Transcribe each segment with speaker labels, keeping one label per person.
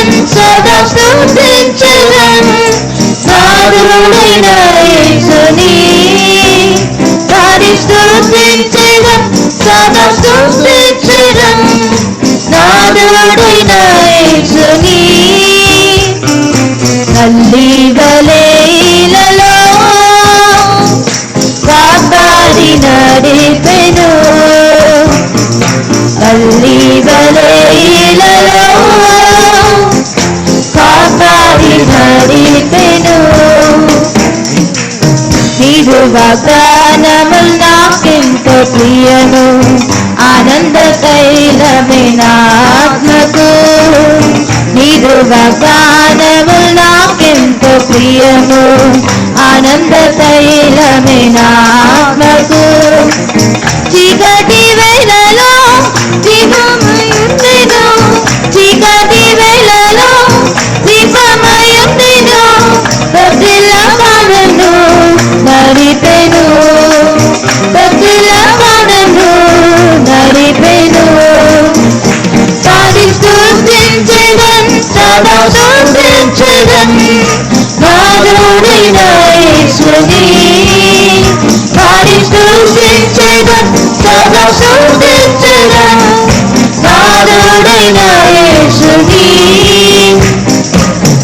Speaker 1: స్తుతించెదన్ సదా స్తుతించెదన్ నాదుడైన యేసుని స్తుతించెదన్ సదా స్తుతించెదన్ నాదుడైన యేసుని తల్లి గలీలలో కాపాడి నడిపెను తల్లి గలీలలో కాపాడి నడిపెను నీదు వాగ్దానములు నాకెంతో ప్రియను ఆనంద తైలమే నాత్మకు నీదు వాగ్దానములు నాకెంతో ప్రియను ఆనంద తైలమే నాత్మకు చీకటి వేళలో దీపమయుండెను చీకటి వేళలో దీపమయుండెను ప్రతిలవాడను నడిపెను ప్రతిలవాడను నడిపెను పాడి స్తుతించెదన్ సదా స్తుతించెదన్ నాదుడైన యేసుని పాడి స్తుతించెదన్ సదా స్తుతించెదన్ నాదుడైన యేసుని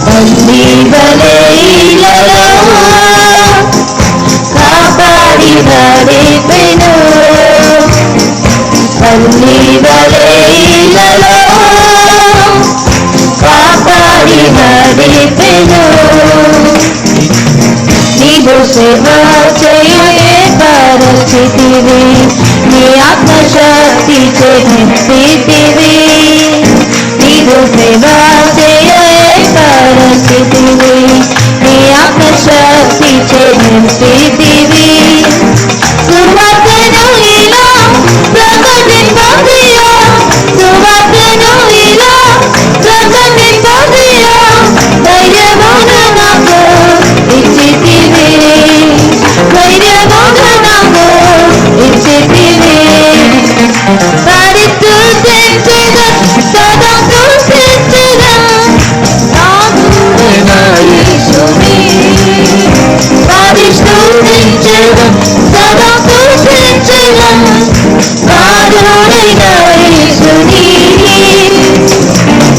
Speaker 1: తల్లి గలీలలో కాపాడి నడిపెను తల్లి గలీలలో కాపాడి నడిపెను నీవు సేవ చేయే పరిస్థితివి నీ ఆత్మశక్తి నింపితివి నీవు సేవ చేయే పరిస్థితివి నీ ఆత్మశక్తి నింపితివి సువార్తను ఇలా ప్రకటింపదియా సువార్తను ఇలా ప్రకటింపదియా ధైర్యమును నాకు ఇచ్చితివి ధైర్యమును నాకు ఇచ్చితివి పాడి స్తుతించెదన్ సదా స్తుతించెదన్ నాదుడైన యేసుని పాడి స్తుతించెదన్ సదా స్తుతించెదన్ నాదుడైన యేసుని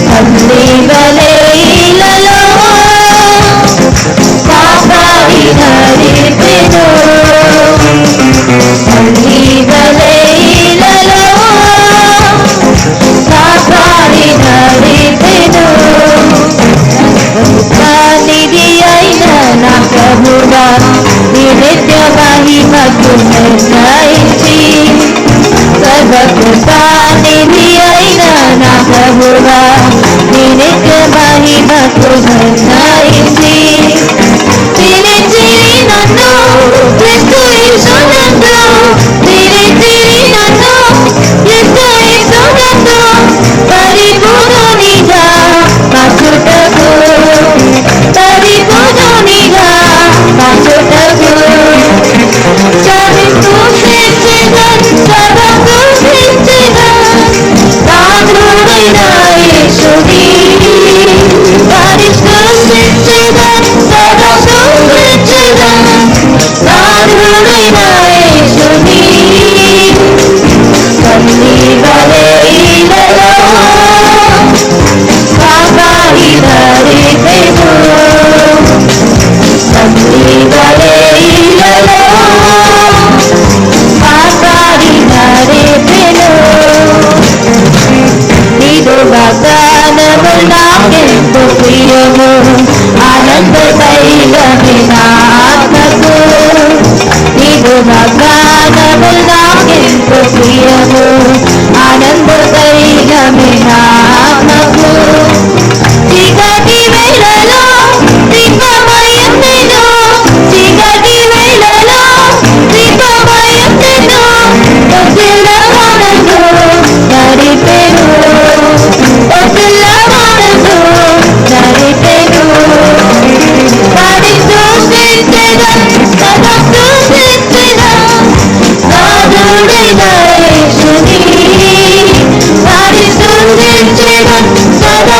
Speaker 1: తల్లి గలీలలో కాపాడి నడిపెను తల్లి గలీలలో కాపాడి నడిపెను నిధి అయిన నా ప్రభువా నీ నిత్య మహిమకు నిర్ణయించి సర్వకృపానిధి అయిన నా ప్రభువా నీ నిత్య మహిమకు నిర్ణయించి తిరిచిరి నన్ను క్రీస్తు యేసునందు తిరిచిరి నన్ను క్రీస్తు యేసునందు పరిపూర్ణునిగా మార్చుటకు పరిపూర్ణునిగా మార్చుటకు చరి స్తుతించెదన్ సదా స్తుతించెదన్ నాదుడైన యేసుని పాడి స్తుతించెదన్ సదా స్తుతించెదన్ నాదుడైన యేసుని తల్లి గలీలలో కాపాడి నడిపెను తల్లి గలీలలో కాపాడి నడిపెను నీదు వాగ్దానములు నాకెంతో ప్రియము ఆనంద తైలమే నాత్మకు నీదు వాగ్దానములు నాకెంతో ప్రియము ఆనంద తైలమే నాత్మకు చీకటి వేళలో దీపమయుండెను చీకటి వేళలో దీపమయుండెను ప్రతిలవాడను నడిపెను ప్రతిలవాడను నడిపెను పాడి స్తుతించెదన్ సదా స్తుతించెదన్ నాదుడైన యేసుని పాడి స్తుతించెదన్ సదా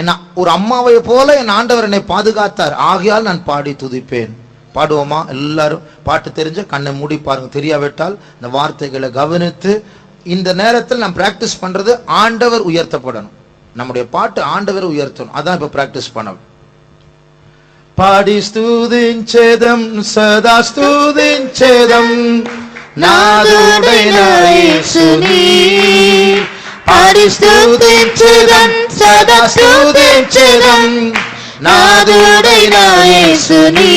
Speaker 2: என்ன ஒரு அம்மாவை போல என் ஆண்டவர் என்னை பாதுகாத்தார், ஆகையால் நான் பாடி துதிப்பேன். பாடுவோமா? எல்லாரும் பாட்டு தெரிஞ்ச கண்ணை மூடி பாருங்க. தெரியாவிட்டால் இந்த வார்த்தைகளை கவனித்து இந்த நேரத்தில் நாம் பிராக்டிஸ் பண்றது ஆண்டவர் உயர்த்தப்படணும். நம்முடைய பாட்டு ஆண்டவர் உயர்த்தணும். அதான் இப்ப பிராக்டிஸ் பண்ணணும். పాడి స్తుతించెదం సదా స్తుతించెదం నాదుడైన యేసుని.
Speaker 1: పాడి స్తుతించెదం సదా స్తుతించెదం నాదుడైన యేసుని.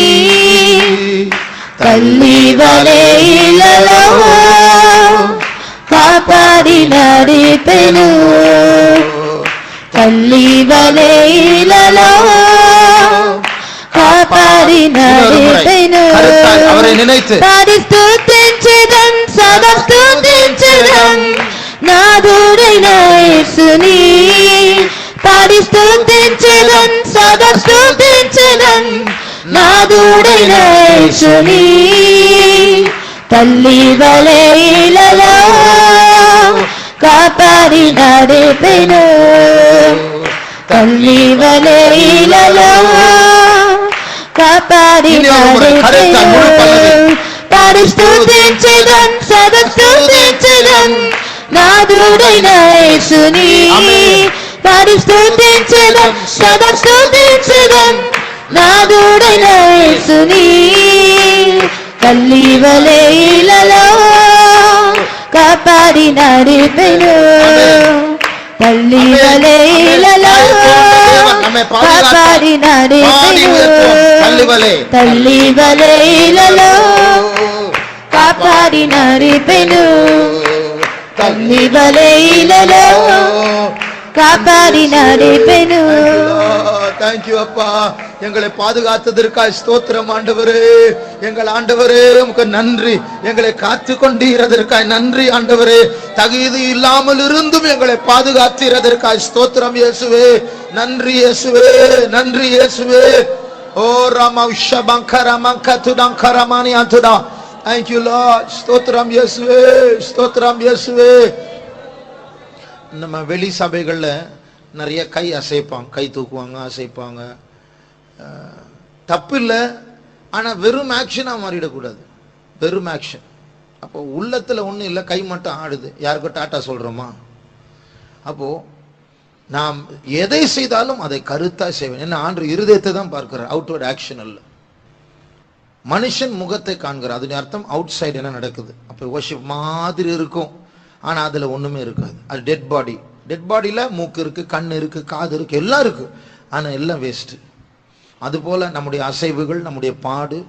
Speaker 1: తల్లి వలె ఇలలో కాపాడి నడిపెను, తల్లి వలె ఇలలో కాపాడి నడిపెను.
Speaker 2: அவரை நினைத்து
Speaker 1: పాడి స్తుతించెదం సదా స్తుతించెదం నాదుడైన యేసుని. పాడి స్తుతించెదం సదా స్తుతించెదం నాదుడైన యేసుని. తల్లి వలె ఇలలో కాపాడి నడిపెను, తల్లి వలె ఇలలో కాపాడి నడిపెను. పాడి స్తుతించెదం సదా స్తుతించెదం నాదుడైన యేసుని. పాడి స్తుతించెదం సదా స్తుతించెదం నాదుడైన యేసుని. తల్లి వలె ఇలలో కాపాడి నడిపెను, తల్లి వలె ఇలలో కాపాడి నడిపెను. తల్లి వలె ఇలలో కాపాడి నడిపెను, తల్లి వలె ఇలలో காப்பாடி நடிப்பெனு.
Speaker 2: தேங்க்யூ அப்பா, எங்களை பாதுகாத்ததற்காய் ஸ்தோத்திரம் ஆண்டவரே. எங்கள் ஆண்டவரே உமக்கு நன்றி. எங்களை காத்து கொண்டீரதற்காய் நன்றி ஆண்டவரே. தகுதி இல்லாமல் இருந்தும் எங்களை பாதுகாத்தீரதற்காய் ஸ்தோத்திரம் இயேசுவே. நன்றி இயேசுவே, நன்றி இயேசுவே. ஓ ராமா உஷபங்கர மங்கதுடங்கரமானி அந்துடா. Thank you Lord. ஸ்தோத்திரம் இயேசுவே, ஸ்தோத்திரம் இயேசுவே. நம்ம வெளி சபைகளில் நிறைய கை அசைப்பாங்க, கை தூக்குவாங்க, அசைப்பாங்க. தப்பு இல்லை, ஆனால் வெறும் ஆக்ஷனாக மாறிடக்கூடாது. வெறும் ஆக்ஷன். அப்போ உள்ளத்தில் ஒன்றும் இல்லை, கை மட்டும் ஆடுது. யாருக்கும் டாட்டா சொல்கிறோமா? அப்போது நாம் எதை செய்தாலும் அதை கருத்தாக செய்வேன். என்ன ஆண்டு இருதயத்தை தான் பார்க்கிறார், அவுட்வர்ட் ஆக்ஷன் அல்ல. மனுஷன் முகத்தை காண்கிறார், அதன் அர்த்தம் அவுட் சைடு என்ன நடக்குது. அப்போ வர்ஷிப் மாதிரி இருக்கும், ஆனால் அதில் ஒன்றுமே இருக்காது. அது டெட் பாடி. டெட் பாடியில் மூக்கு இருக்குது, கண் இருக்குது, காது இருக்குது, எல்லாம் இருக்குது, ஆனால் எல்லாம் வேஸ்ட்டு. அதுபோல் நம்முடைய அசைவுகள், நம்முடைய பாடு,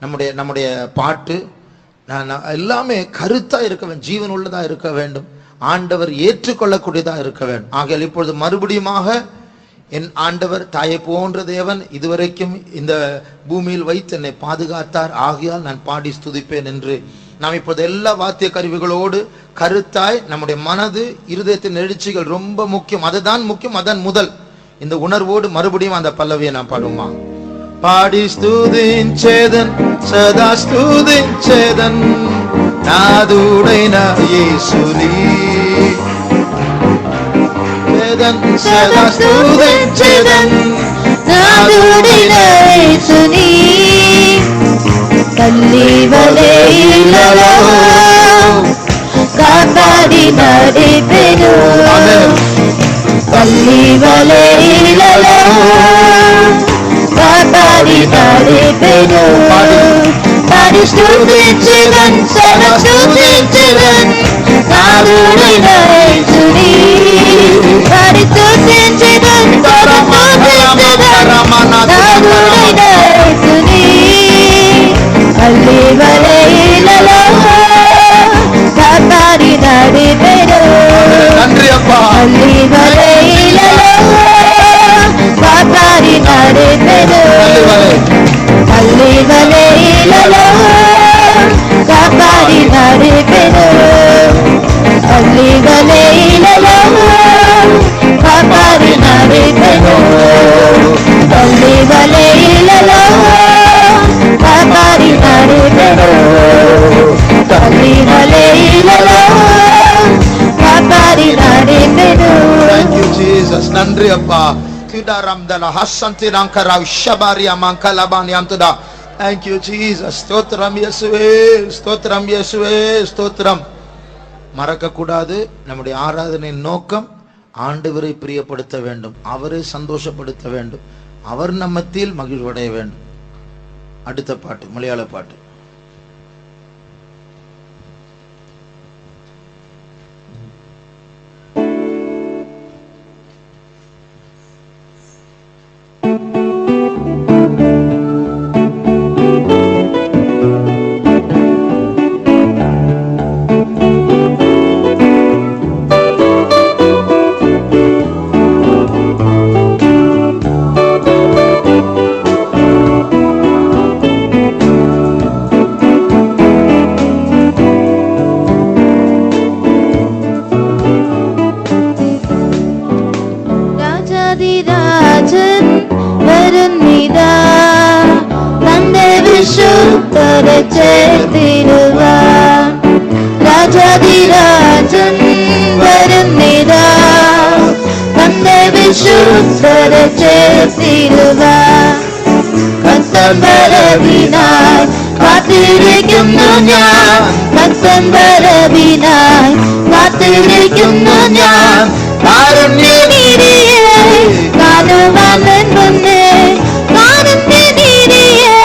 Speaker 2: நம்முடைய பாட்டு எல்லாமே கருத்தாக இருக்க வேண்டும், ஜீவன் உள்ளதாக இருக்க வேண்டும், ஆண்டவர் ஏற்றுக்கொள்ளக்கூடியதாக இருக்க வேண்டும். ஆகையால் இப்பொழுது மறுபடியுமாக என் ஆண்டவர் தாயை போன்ற தேவன் இதுவரைக்கும் இந்த பூமியில் வைத்து என்னை பாதுகாத்தார், ஆகையால் நான் பாடி ஸ்துதிப்பேன் என்று நாம் இப்போது எல்லா வாத்திய கருவிகளோடு கருத்தாய் நம்முடைய மனது இருதயத்தின் எழுச்சிகள் ரொம்ப முக்கியம். அதுதான் முக்கியம், அதான் முதல். இந்த உணர்வோடு மறுபடியும் அந்த பல்லவியை நாம் பாடுமா? பாடி ஸ்துதிంచెదన్ సదా స్తుతించెదన్ నాదుడైన యేసుని. సదా స్తుతించెదన్
Speaker 1: నాదుడైన యేసుని. తల్లి వలె ఇలలో కాపాడి నడిపెను, తల్లి వలె ఇలలో కాపాడి నడిపెను. పాడి స్తుతించెదన్ సదా స్తుతించెదన్ నాదుడైన యేసుని. పాడి స్తుతించెదన్ సదా స్తుతించెదన్ నాదుడైన యేసుని. తల్లి వలె ఇలలో కాపాడి నడిపెను,
Speaker 2: நன்றி அப்பா.
Speaker 1: తల్లి వలె ఇలలో కాపాడి నడిపెను, తల్లి వలె ఇలలో కాపాడి నడిపెను, తల్లి వలె ఇలలో కాపాడి నడిపెను, తల్లి వలె ఇలలో కాపాడి నడిపెను, తల్లి వలె ఇలలో కాపాడి నడిపెను.
Speaker 2: Thank you Jesus. நன்றி அப்பா. Thank you, Jesus. ஸ்தோத்திரம் இயேசுவே, ஸ்தோத்திரம் இயேசுவே, ஸ்தோத்திரம். மறக்க கூடாது, நம்முடைய ஆராதனையின் நோக்கம் ஆண்டவரை பிரியப்படுத்த வேண்டும், அவரை சந்தோஷப்படுத்த வேண்டும், அவர் நம்மத்தில் மகிழ்வடைய வேண்டும். அடுத்த பாட்டு மலையாள பாட்டு.
Speaker 1: രാജാധിരാജൻ വരുന്നിതാ, തന്റെ വിശുദ്ധരെ ചേർത്തിടുവാൻ. കർത്തൻ വരവിനായി കാത്തിരിക്കുന്നു ഞാൻ, കർത്തൻ വരവിനായി കാത്തിരിക്കുന്നു ഞാൻ. കാരുണ്യനിധിയെ കാണുവാൻ മുന്നേ, കാരുണ്യനിധിയെ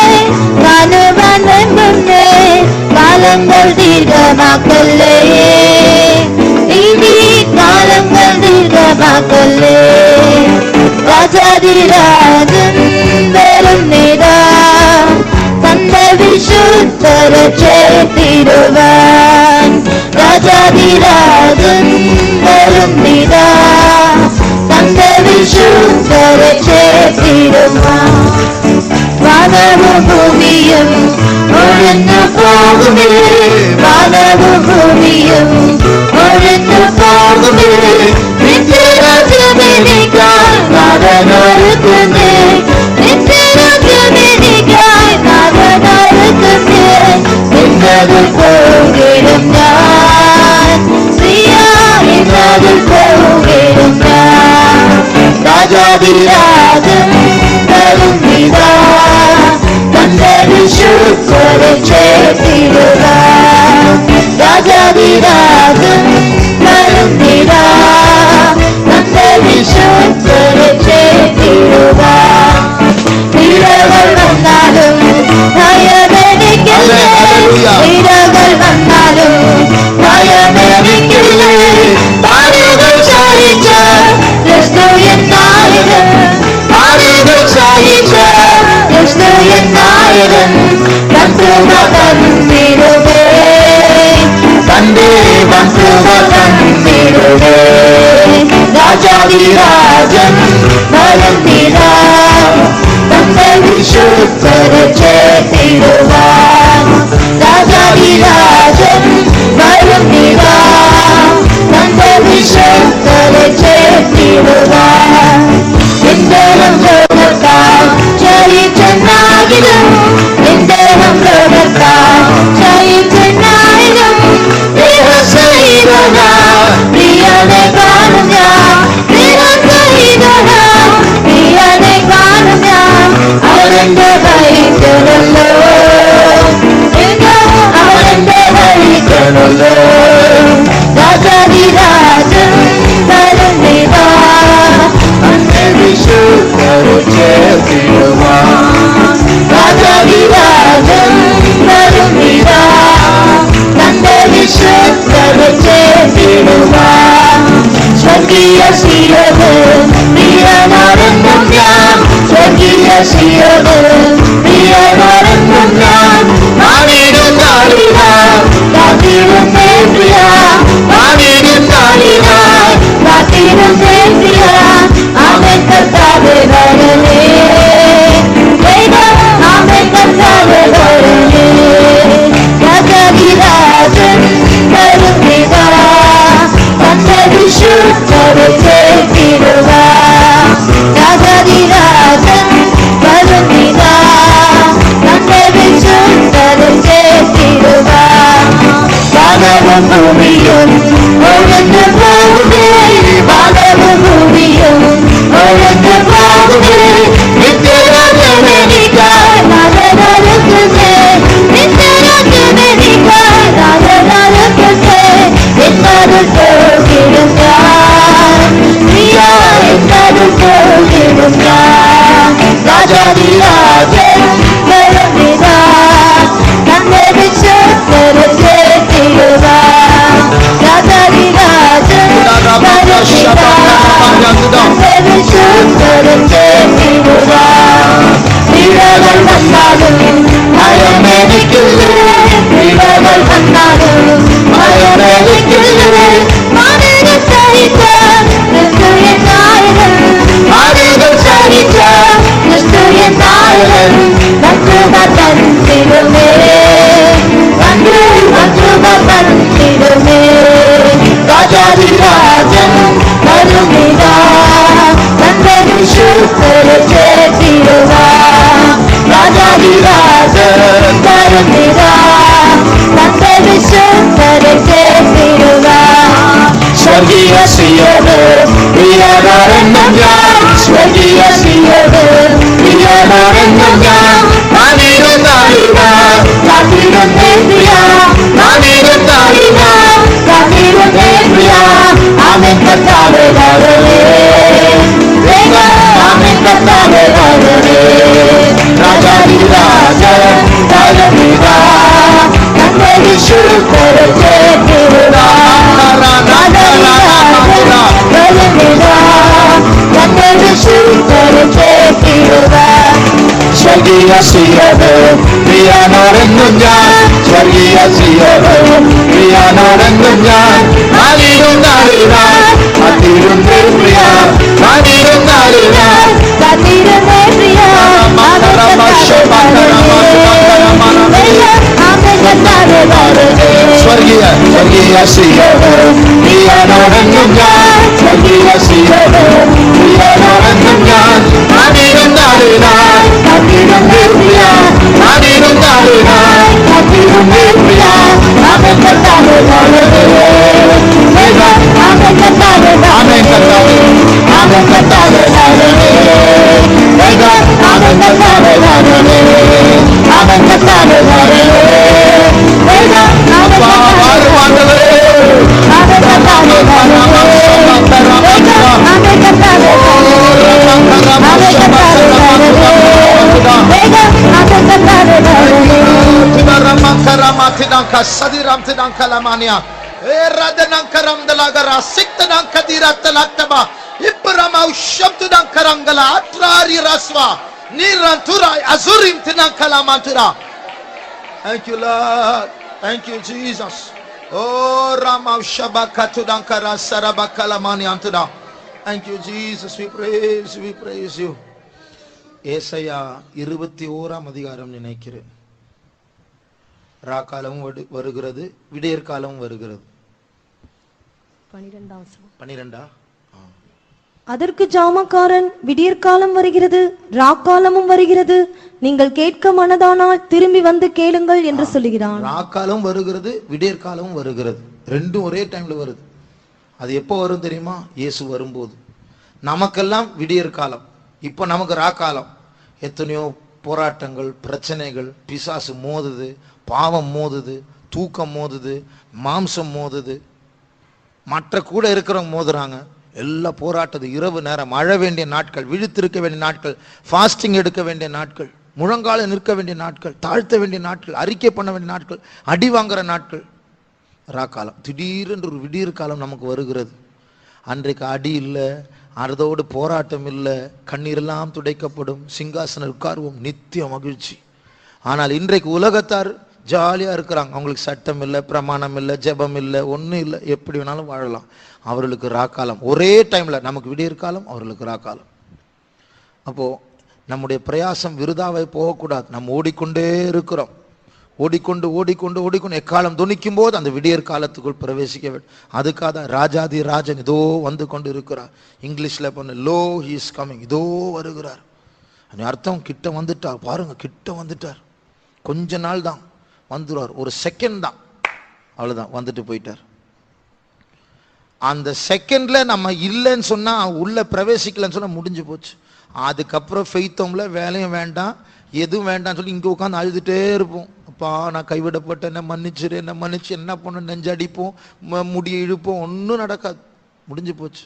Speaker 1: കാണുവാൻ മുന്നേ, കാലങ്ങൾ ദീർഘമാക്കല്ലേ, ഇനി കാലങ്ങൾ ദീർഘമാക്കല്ലേ. രാജാധിരാജൻ വരുന്നിതാ, തന്റെ വിശുദ്ധരെ ചേർത്തിടുവാൻ. രാജാധിരാജൻ വരുന്നിതാ, തന്റെ വിശുദ്ധരെ ചേർത്തിടുവാൻ. വാനവും ഭൂമിയും ഒഴിഞ്ഞു പോകുമേ, വാനവും ഭൂമിയും ഒഴിഞ്ഞു പോകുമേ, നിത്യരാജ്യമെനിക്കായി നാഥനൊരുക്കുന്നേ, നിത്യരാജ്യമെനിക്കായി നാഥനൊരുക്കുന്നേ. ഇന്നതിൽ പോകിടും ഞാൻ, ഇന്നതിൽ പോകിടും ഞാൻ. രാജാധിരാജൻ വരുന്നിതാ, തന്റെ വിശുദ്ധരെ ചേർത്തിടുവാൻ. രാജാധിരാജൻ വരുന്നിതാ, തന്റെ വിശുദ്ധരെ ചേർത്തിടുവാൻ. ഇരകൾ വന്നാലും ഭയമെനിക്കില്ലേ, ഇരകൾ വന്നാലും ഭയമെനിക്കില്ലേ. പാടുകൾ സഹിച്ച ക്രിസ്തു എന്നായിരം, പാടുകൾ സഹിച്ച ക്രിസ്തു എന്നായിരം. വൻകൃപ തന്നിടുവേ, തന്റെ വൻകൃപ തന്നിടുവേ. രാജാധിരാജൻ വരുന്നിതാ, തന്റെ വിശുദ്ധരെ ചേർത്തിടുവാൻ. രാജാധിരാജൻ വരുന്നിതാ, തന്റെ വിശുദ്ധരെ ചേർത്തിടുവാൻ. എന്തേലും ലോകത്താൽ ജയിച്ചെന്നായിരം, എന്തേലും ലോകത്താൽ ജയിച്ചെന്നായിരം. ദേഹസഹിതനാ പ്രിയനെ കാണും ഞാൻ, ദേഹസഹിതനാ പ്രിയനെ കാണും ഞാൻ. അവരെന്റെ വഴിക്കണല്ലോ, അവരെന്റെ വഴിക്കണല്ലോ. രാജാധിരാജൻ വരുന്നിതാ, തന്റെ വിശുദ്ധരെ ചേർത്തിടുവാൻ. രാജാധിരാജൻ വരുന്നിതാ, തന്റെ വിശുദ്ധരെ ചേർത്തിടുവാൻ. സ്വർഗീയ ശിരവ് പ്രിയനൊരുങ്ങും ഞാൻ, സ്വർഗീയ ശിരവ് പ്രിയനൊരുങ്ങും ഞാൻ. നാളിടും നാളിനായി കാത്തിരുന്നേ പ്രിയ, നാളിടും നാളിനായി കാത്തിരുന്നേ പ്രിയ. അവൻ കർത്താവേ വരണേ, അവൻ കർത്താവേ വരണേ. രാജാധിരാജൻ വരുന്നിതാ, തന്റെ വിശുദ്ധരെ ചേർത്തിടുവാൻ. രാജാധിരാജൻ വരുന്നിതാ, തന്റെ വിശുദ്ധരെ ചേർത്തിടുവാൻ. വാനവും ഭൂമിയും ഒഴിഞ്ഞു പോകുമേ, വാനവും ഭൂമിയും ഒഴിഞ്ഞു പോകുമേ, ராஜாதிராஜன் வருகிறா தந்தது சுத்தர சேர்த்திடுவா ராஜாதிராஜன் வருகிறா தந்தது சுத்தர சேர்த்திடுவா வீரர்கள் வந்தாலும் பயமெனிக்கில்லை வீரர்கள் வந்தாலும் பயமெனிக்கில்லை மாடுகள் சரித்த கிறிஸ்துவின் நாயகன் மாடுகள் சரித்த கிறிஸ்துவின் நாயகன் மற்றுவர் தந்திடுமே மற்றுவர் தந்திடுமே ராஜாதிராஜன் வருகிறா தந்தது சுத்தர சேர்த்திடுவா ராஜாதிராஜன் வருகிறா தந்தது சுத்தர சேர்த்திடுவா ஸ்வர்கீய சியோடு பிரியனோரென்னும் யார் ஸ்வர்கீய சியோடு பிரியனோரென்னும் யார் நானிருந்தாலினார் காத்திருந்தேன் பிரியா நானிருந்தாலினார் காத்திருந்தேன் பிரியா ஆமென் கர்த்தாவே வருவே ஆமென் கர்த்தாவே வருவே ராஜாதிராஜன் வருகிறா தந்தது சுத்தர சேர்த்திடுவா ஸ்வர்கீய சியோடு பிரியனோரென்னும் ഞാൻ സ്വർഗീയ സിയോട് പ്രിയനോടെന്നും ഞാൻ നാനിരുന്നാളിനാൾ കാത്തിരുന്നേ പ്രിയ നാനിരുന്നാളിനാൾ കാത്തിരുന്നേ പ്രിയ സ്വർഗീയ സിയോട് പ്രിയനോടെന്നും ഞാൻ സ്വർഗീയ സിയോട് പ്രിയനോടെന്നും ഞാൻ നാനിരുന്നാളിനാൾ കാത്തിരുന്നേ പ്രിയ നാനിരുന്നാളിനാൾ കാത്തിരുന്നേ പ്രിയ ആമേൻ കർത്താവേ വരുവേ ആമേൻ കർത്താവേ ആമേൻ കർത്താവേ ആമേൻ കർത്താവേ വരുവേ ആമേൻ കർത്താവേ വരുവേ ആമേൻ കർത്താവേ വരുവേ
Speaker 2: Sadiram tidang kalamania eradanang karam dalagara siktanang kadira talaktaba ibrama usham tidang karangala atrari raswa nirantura azurim tidang kalamantura. Thank you, Lord. Thank you, Jesus. Oh Rama Shabaka tudang kara sarabakalamani antuda. Thank you, Jesus. We praise you. ஏசாயா 21ஆம் அதிகாரம் நினைக்கிறேன். ராக்காலமும் வருகிறது, விடியற் காலமும் வருகிறது. 12
Speaker 3: அதற்கு ஜாமக்காரன், விடியற்காலம் வருகிறது, ராக்காலமும் வருகிறது, நீங்கள் கேட்க மனதானால் திரும்பி வந்து கேளுங்கள் என்று சொல்லுகிறான்.
Speaker 2: ராக்காலம் வருகிறது, விடியற் காலமும் வருகிறது, ரெண்டும் ஒரே டைம்ல வருது. அது எப்போ வரும் தெரியுமா? இயேசு வரும்போது. நமக்கெல்லாம் விடியற் காலம், இப்போ நமக்கு ராக்காலம். எத்தனையோ போராட்டங்கள், பிரச்சனைகள், பிசாசு மோதுது, பாவம் மோதுது, தூக்கம் மோதுது, மாம்சம் மோதுது, மற்ற கூட இருக்கிறவங்க மோதுறாங்க. எல்லா போராட்டது. இரவு நேரம், அழ வேண்டிய நாட்கள், விழித்திருக்க வேண்டிய நாட்கள், ஃபாஸ்டிங் எடுக்க வேண்டிய நாட்கள், முழங்கால நிற்க வேண்டிய நாட்கள், தாழ்த்த வேண்டிய நாட்கள், அறிக்கை பண்ண வேண்டிய நாட்கள், அடி வாங்குற நாட்கள். ராக்காலம். திடீரென்று ஒரு விடியற் காலம் நமக்கு வருகிறது. அன்றைக்கு அடி இல்லை, அதோடு போராட்டம் இல்லை, கண்ணீரெல்லாம் துடைக்கப்படும், சிங்காசனம் உட்கார்வோம், நித்திய மகிழ்ச்சி. ஆனால் இன்றைக்கு உலகத்தார் ஜாலியாக இருக்கிறாங்க. அவங்களுக்கு சட்டம் இல்லை, பிரமாணம் இல்லை, ஜெபம் இல்லை, ஒன்றும் இல்லை, எப்படி வேணாலும் வாழலாம். அவர்களுக்கு ராக்காலம். ஒரே டைமில் நமக்கு விடியற் காலம், அவர்களுக்கு ராக்காலம். அப்போது நம்முடைய பிரயாசம் விருதாவை போகக்கூடாது. நம்ம ஓடிக்கொண்டே இருக்கிறோம். ஓடிக்கொண்டு ஓடிக்கொண்டு ஓடிக்கொண்டு எக்காலம் துணிக்கும் போது அந்த விடியற் காலத்துக்குள் பிரவேசிக்க வேண்டும். அதுக்காக தான் ராஜாதி ராஜன் இதோ வந்து கொண்டு இருக்கிறார். இங்கிலீஷில் பண்ண லோ ஹி இஸ் கமிங், இதோ வருகிறார். அர்த்தம் கிட்ட வந்துட்டார். பாருங்க, கிட்ட வந்துட்டார். கொஞ்ச நாள் தான் வந்துடுவார், ஒரு செகண்ட் தான், அவ்வளோதான், வந்துட்டு போயிட்டார். அந்த செகண்ட்ல நம்ம இல்லைன்னு சொன்னா, உள்ள பிரவேசிக்கலன்னு சொன்னா முடிஞ்சு போச்சு. அதுக்கப்புறம் ஃபெய்த்தோம்ல வேலையும் வேண்டாம், எதுவும் வேண்டாம்னு சொல்லி இங்கே உட்காந்து அழுதுட்டே இருப்போம். அப்பா நான் கைவிடப்பட்ட, என்ன மன்னிச்சிரு, என்ன மன்னிச்சு, என்ன பண்ண, நெஞ்சடிப்போம், முடியை இழுப்போம், ஒன்றும் நடக்காது, முடிஞ்சு போச்சு.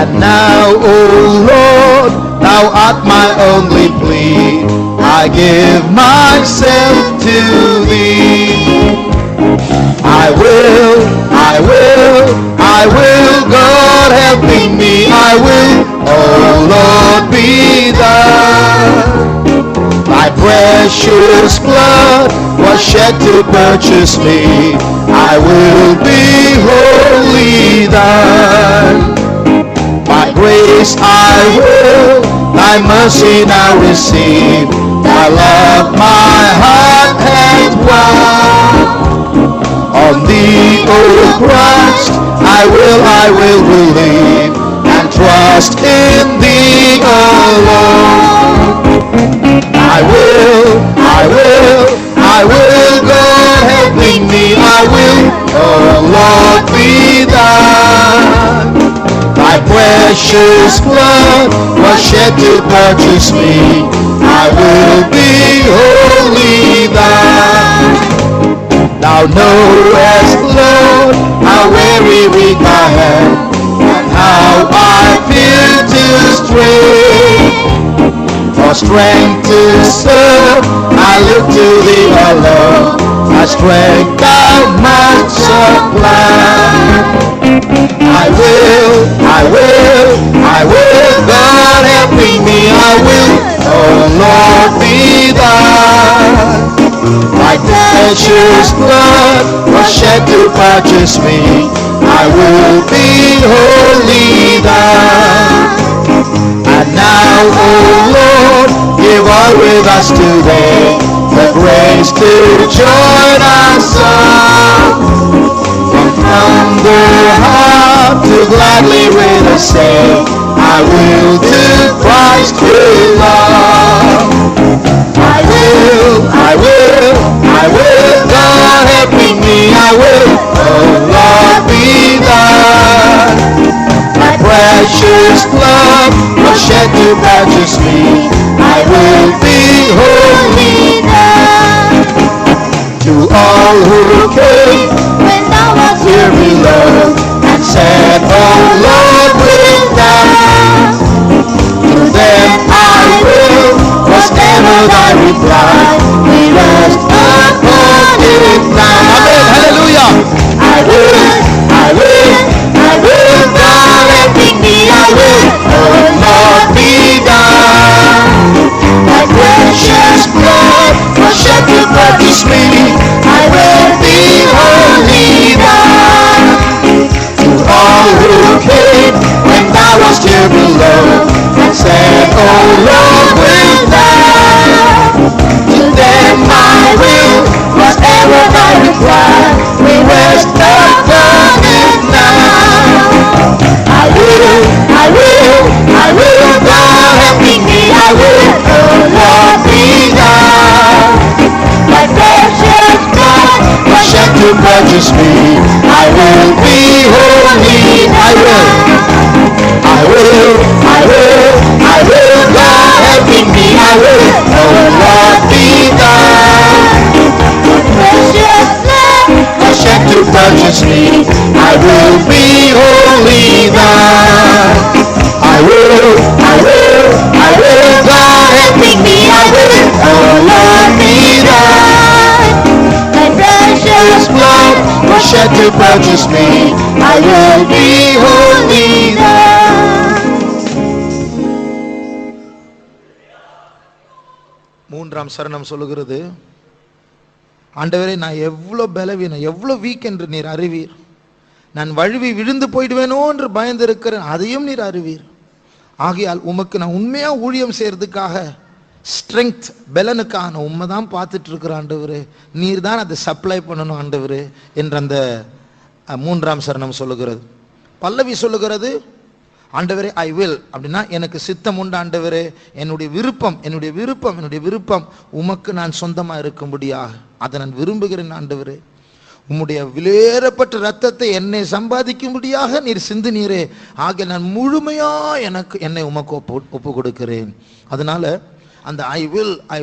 Speaker 2: And now, O Lord, thou art my only plea. I give myself to thee. I will, God helping me, I will, oh Lord, be thine. Thy precious blood was shed to purchase me, I will be wholly thine. By grace I will, thy mercy now receive, thy love my heart hath won. On thee, O Christ, I will believe, and trust in thee alone. I will, God helping me, I will, oh Lord, be thine. Thy precious blood was shed to purchase me, I will be wholly thine. Thou knowest, Lord, how very weak I am, and how I feel to stray. For strength to serve, I look to thee alone, my strength thou must supply. I will, God helping me, I will, oh Lord, be thine. Thy precious blood was shed to purchase me, I will be wholly thine. And now, O Lord, give all with us today the grace to join our song. And from the heart to gladly with us say, I will to Christ belong. I will, God helping me, I will, oh Lord, be thine. My precious blood was shed to purchase me, I will be wholly thine. To all who came when thou wast here below, and said, oh Lord, wilt thou? To them I will, whatever thy reply, we rest upon it now. Amen, hallelujah. I will, God helping me, I will, oh Lord, be thine. Thy precious blood was shed to purchase me, I will be wholly thine. To all who came when thou wast here below, and said, oh Lord, wilt thou? To them I will, whatever thy reply, we rest upon it now. I will, God helping me, I will, oh Lord, be thine. My precious blood was shed to purchase me, I will be wholly, I will, God helping me, I will, oh Lord, be thine. My precious blood was shed to purchase me, I will be wholly thine. I will, God helping me, I will, oh Lord, be thine. My precious blood was shed to purchase me, I will be wholly thine. மூன்றாம் சரணம் சொல்லுகிறது, ஆண்டவரே நான் எவ்வளவு பலவீனம், எவ்வளவு week என்று நீர் அறிவீர். நான் வழுவி விழுந்து போயிடுவேனோ என்று பயந்து இருக்கிறேன், அதையும் நீர் அறிவீர். ஆகையால் உமக்கு நான் உண்மையா ஊழியம் செய்யறதுக்காக ஸ்ட்ரெங்க் பலனுக்காக நான் உண்மை தான் பார்த்துட்டு இருக்கிற ஆண்டவரே, நீர் தான் அதை சப்ளை பண்ணணும் ஆண்டவரே என்ற அந்த மூன்றாம் சரணம் சொல்லுகிறது. பல்லவி சொல்லுகிறது, ஆண்டவரே ஐ வில், அப்படின்னா எனக்கு சித்தம் உண்டு ஆண்டவரே, என்னுடைய விருப்பம் உமக்கு நான் சொந்தமா இருக்கும்படியாக அதை நான் விரும்புகிறேன் ஆண்டவரே. உம்முடைய விலையேறப்பட்ட ரத்தத்தை என்னை சம்பாதிக்கும்படியாக நீர் சிந்தினீரே, ஆக நான் முழுமையா என்னை உமக்கு ஒப்பு கொடுக்கிறேன். அதனால அந்த ஐ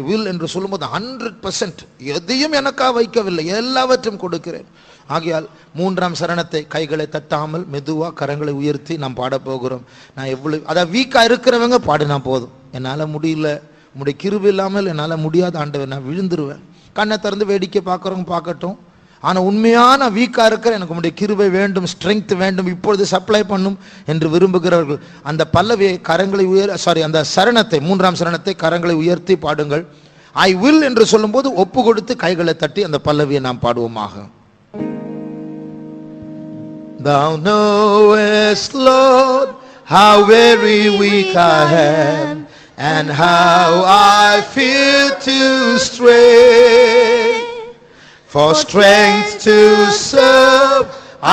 Speaker 2: வில் என்று சொல்லும்போது 100% எதையும் எனக்காக வைக்கவில்லை, எல்லாவற்றையும் கொடுக்கிறேன். ஆகையால் 3ஆம் சரணத்தை கைகளை தட்டாமல் மெதுவா கரங்களை உயர்த்தி நாம் பாட போகிறோம். நான் எவ்வளவு அதாவது வீக்கா இருக்கிறவங்க பாடினா போதும். என்னால முடியல, உம்முடைய கிருபை இல்லாமல் என்னால முடியாத ஆண்டவர், நான் விழுந்துருவேன். கண்ணை திறந்து வேடிக்கை பார்க்கறவங்க பார்க்கட்டும். ஆனா உண்மையான வீக்கா இருக்கிற, எனக்கு உம்முடைய கிருபை வேண்டும், ஸ்ட்ரெங்க் வேண்டும், இப்பொழுது சப்ளை பண்ணும் என்று விரும்புகிறவர்கள் அந்த பல்லவியை கரங்களை அந்த சரணத்தை 3ஆம் சரணத்தை கரங்களை உயர்த்தி பாடுங்கள். ஐ வில் என்று சொல்லும்போது ஒப்பு கொடுத்து கைகளை தட்டி அந்த பல்லவியை நாம் பாடுவோமாக. Thou knowest, Lord, how very weak I am, and how I feel to stray. For strength to serve,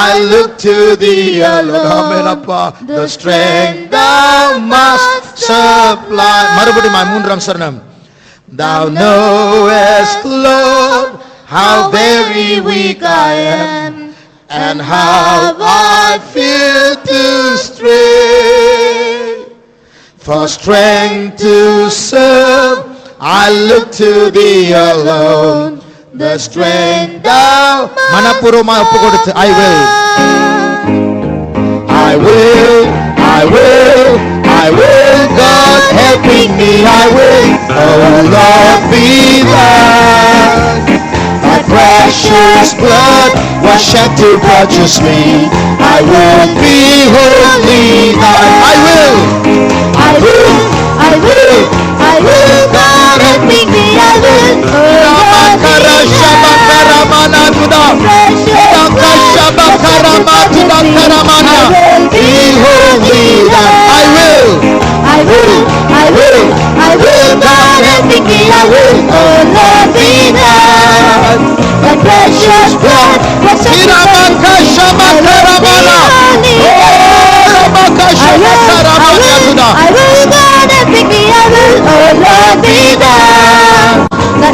Speaker 2: I look to thee alone. Amen, Appa. The strength thou must supply. மறுபடியும் 3ஆம் சரணம். Thou knowest, Lord, how very weak I am, and how I feel to stray. For strength to serve, I look to thee alone. The strength thou மனப்பூர்வமாக ஒப்பு கொடுத்து I will God helping me. I will, oh Lord, be thou. Thy precious blood was shed to purchase me. I will be wholly thine. I will God helping me. I will,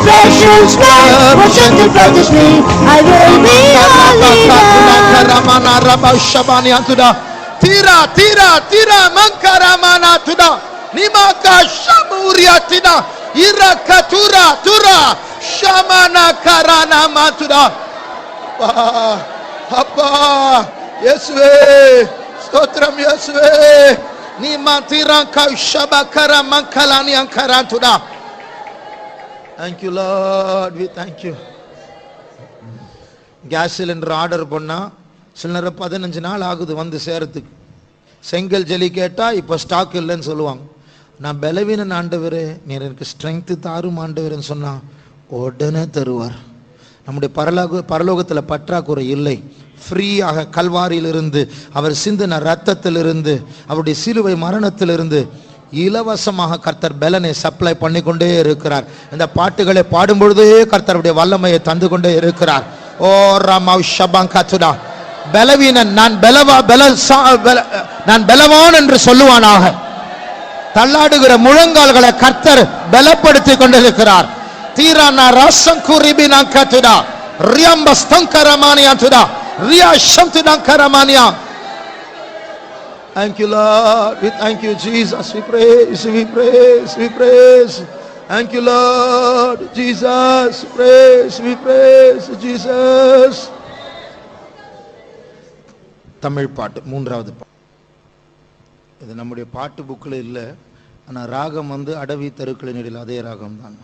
Speaker 2: precious blood was shed to purchase me. I will be holy thine. Tira mankaramana tuda nimaka shamuria tina irakatura tura shamana karana matuda. Appa Yeswe stotram Yeswe nimatiranka shabakara mankalani ankarantuda. Thank you Lord, we thank you. Gas cylinder order பண்ணா சில நேரம் 15 நாள் ஆகுது வந்து சேரத்துக்கு. செங்கல் jelly கேட்டா இப்ப stock இல்லைன்னு சொல்லுவாங்க. நான் பலவீனன் ஆண்டவரே, நீர் எனக்கு ஸ்ட்ரெங்க் தாரும் ஆண்டவர்னு சொன்னா உடனே தருவார். நம்முடைய பரலோகத்துல பற்றாக்குறை இல்லை. ஃப்ரீயாக கல்வாரியிலிருந்து அவர் சிந்தின ரத்தத்திலிருந்து அவருடைய சிலுவை மரணத்திலிருந்து இலவசமாக கர்த்தர் பலனை சப்ளை பண்ணி கொண்டே இருக்கிறார். இந்த பாட்டுகளை பாடும் பொழுதே கர்த்தருடைய வல்லமையை தந்து கொண்டே இருக்கிறார். ஓ ராமாவ் ஷபாங்கத்துடா பலவீனன் நான் பலவான் என்று சொல்லுவானாக. தள்ளாடுகிற முழங்கால்களை கர்த்தர் பலப்படுத்தி கொண்டிருக்கிறார். தீரானா ராசங்குரிபினா கத்துடா ரியாம்பஸ்தங்கரமானியா துடா Riya சம்துடங்கரமானியா. Thank you Lord, we thank you Jesus, we praise. Thank you Lord Jesus, we praise Jesus. Tamil பாட்டு 3வது பாட்டு. இது நம்முடைய பாட்டு புக்கில் இல்லை, ஆனால் ராகம் வந்து அடவி தெருக்களின் இடையில் அதே ராகம் தான்.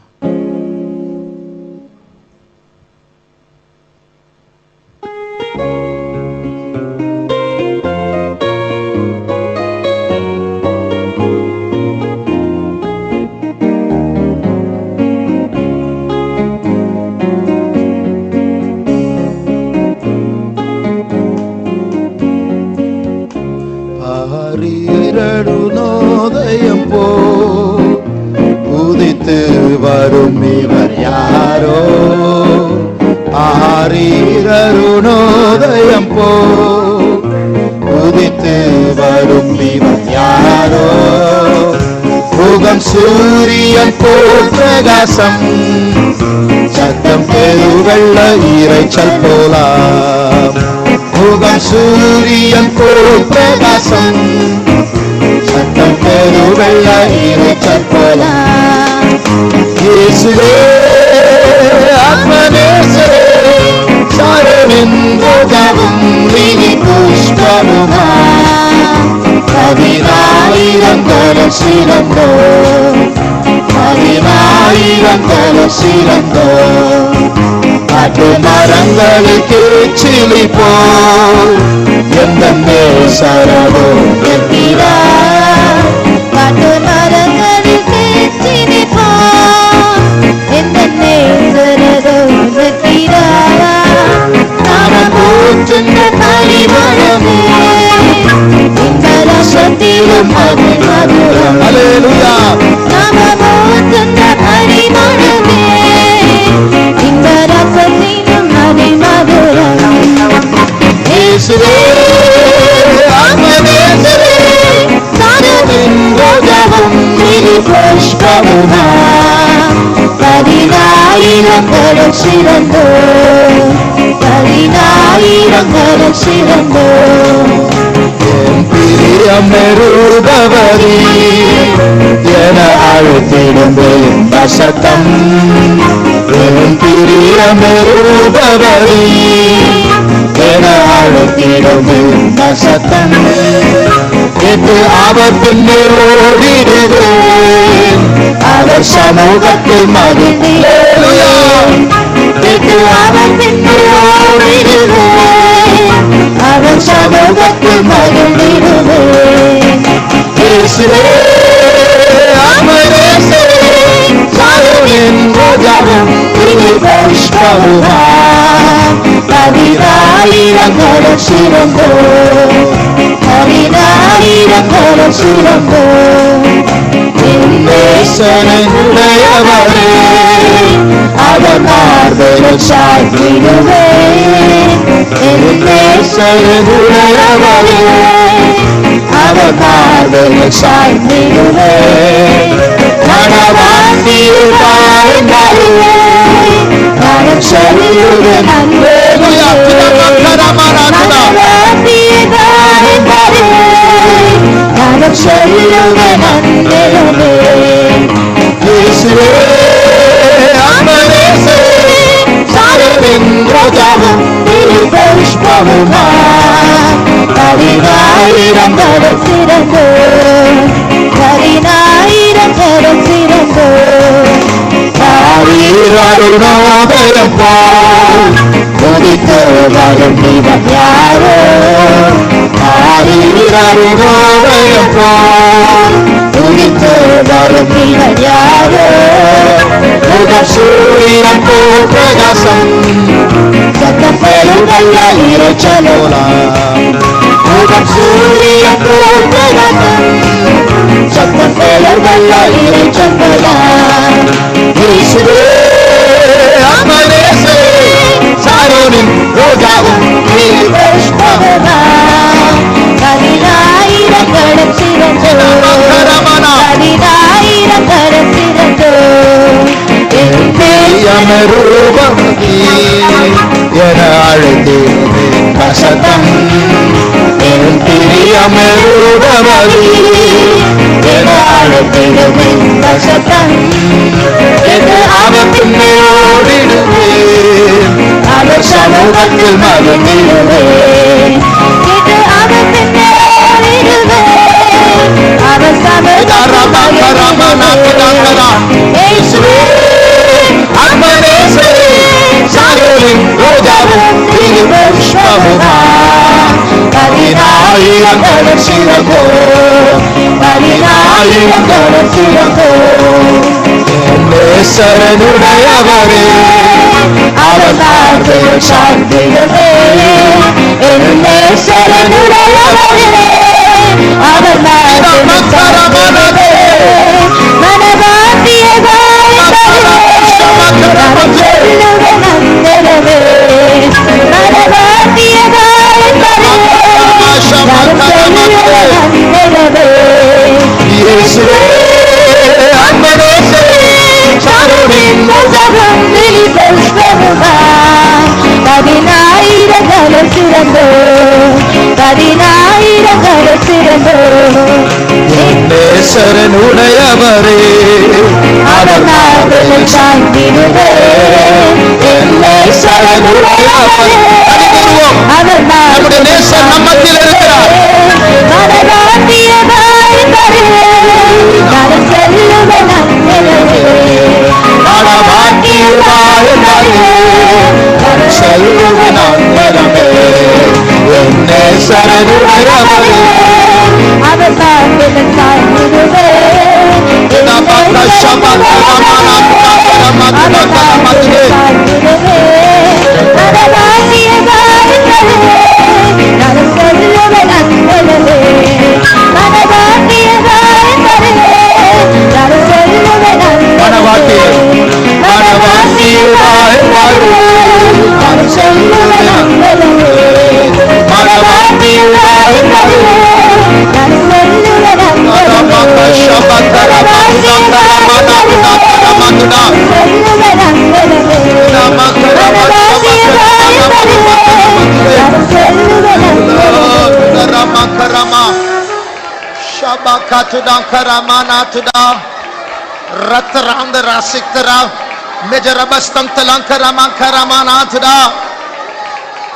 Speaker 2: நோதயம் போ உதித்து வரும் இவர் யாரோ. ஆரீரருணோதயம் போ உதித்து வரும் இவர் யாரோ. முகம் சூரியன் போல் பிரகாசம், சத்தம் பெருவெள்ள இறைச்சல் போலாம். முகம் சூரியன் போல் பிரகாசம், சத்தம் பெருவெள்ள இறைச்சல் போலாம்.
Speaker 1: இயேசுவே ஆத்மநேசரே சாரமென்போதவும் லிலி புஷ்பமுமா 10,000 சிறந்தோ 10,000 சிறந்தோ காட்டு மரங்களுக்கு சிலிப்போ எந்த நேசரவோ என்கிறார்
Speaker 3: காட்டு மரங்களுக்கு சிரிப்போ எந்த நேசரதோ நிற்கிறார்
Speaker 1: நாமம் போற்றுகின்ற பரிமளமே இந்த ரசத்திலும் அது மதுரம் அல்லேலூயா
Speaker 3: நாமம் போற்றுகின்ற பரிமளமே இந்த ரசத்திலும் அது மதுரம்
Speaker 1: இயேசுவே ஆத்மநேசரே சாரமென்போதவும் லிலி புஷ்பமுமா 10,000 சிறந்தோ 10,000 சிறந்தோ என் பிரியமெருபவதி என அழைத்திடும் இந்த சத்தம் என் பிரியமெருபவதி என அழைத்திடும் இந்த சத்தம் கேட்டு அவர் பின்னே ஓடிடுவேன் அவர் சமூகத்தில் மகிழ்ந்தேன் கேட்டு அவர் பின்னே ஓடிடுவேன் அவர் சமூகத்தில் மகிழ்ந்திடுவேன் இயேசுவே ஆத்மநேசரே சாரமென்போதவும் லிலி புஷ்பமுமா 10,000 சிறந்தோ 10,000 சிறந்தோ என் நேசனுடையவரே அவர் மார்பில் சாய்த்திடுவேன் என் நேசனுடையவரே அவர் மார்பில் சாய்த்திடுவேன் மனவாண்டியில் வாழ்ந்தாருவேன் நான் சொல்லுவேன் அல்லேலூயா நான் சொல்லுவேன் அல்லேலூயா இயேசுவே ஆத்மநேசரே சாரமென்போதவும் லிலி புஷ்பமுமா 10,000 சிறந்தோ 10,000 சிறந்தோ அருணோதயம் போல் உதித்து வரும் இவன் யாரோ அருணோதயம் போல் உதித்து வரும் இவன் யாரோ முதல் சூரியன் போல் பிரகாசம் சத்தம் பெருங்கல்ல இறைச்சலோலாம் முதல் சூரியன் போல் பிரகாசம் சத்தம் பெருங்கல்ல இறைச்சலோலாம் இயேசுவே ஆத்மநேசரே சாரோனின் ரோஜாவும் லிலி புஷ்பமுமா 10,000 சிறந்தோ 10,000 சிறந்தோ என் பிரியமெருபவதி என அழைத்திடும் இந்த சத்தம் என் பிரியமெருபவதி என அழைத்திடும் இந்த சத்தம் என்று அவர் பின்னே ஓடிடுவேன் அவர் சமூகத்தில் மகிழ்ந்திடுவேன்
Speaker 3: கேட்டு அவர் பின்னே ஓடிடுவேன் அவர்
Speaker 1: இயேசுவே ஆத்மநேசரே சாரரின் ரோஜாவும் லிலி புஷ்பமுமா 10,000 சிறந்தோ 10,000 சிறந்தோ என் நேசனுடையவரே அவர் மார்பில் சாய்ந்திடுவேன் என் நேசனுடையவரே அவர் மார்பில் சாய்ந்திடுவேன் மனவாட்டிய இயேசுவே ஆத்மநேசரே சாரோனின் ரோஜாவும் லிலி புஷ்பமுமா
Speaker 3: 10,000 சிறந்தோ 10,000 சிறந்தோ
Speaker 2: என் நேசரனுடையவரே
Speaker 1: அவர் மார்பில் சாய்ந்திடுவேன் என் நேசரனுடையவரே அவர்
Speaker 2: நம்முடைய நேசர் நம் மத்தியில் இருக்கிறார்.
Speaker 1: மனவாட்டியதாய் தருவேன் நான் செல்லுவேன் அந்நிலையே
Speaker 2: மனவாட்டியதாய் தருவேன் நான் செல்லுவேன் அந்நிலையே என் நேசரனுடையவரே
Speaker 1: அவர் மார்பில் சாய்ந்திடுவேன் என்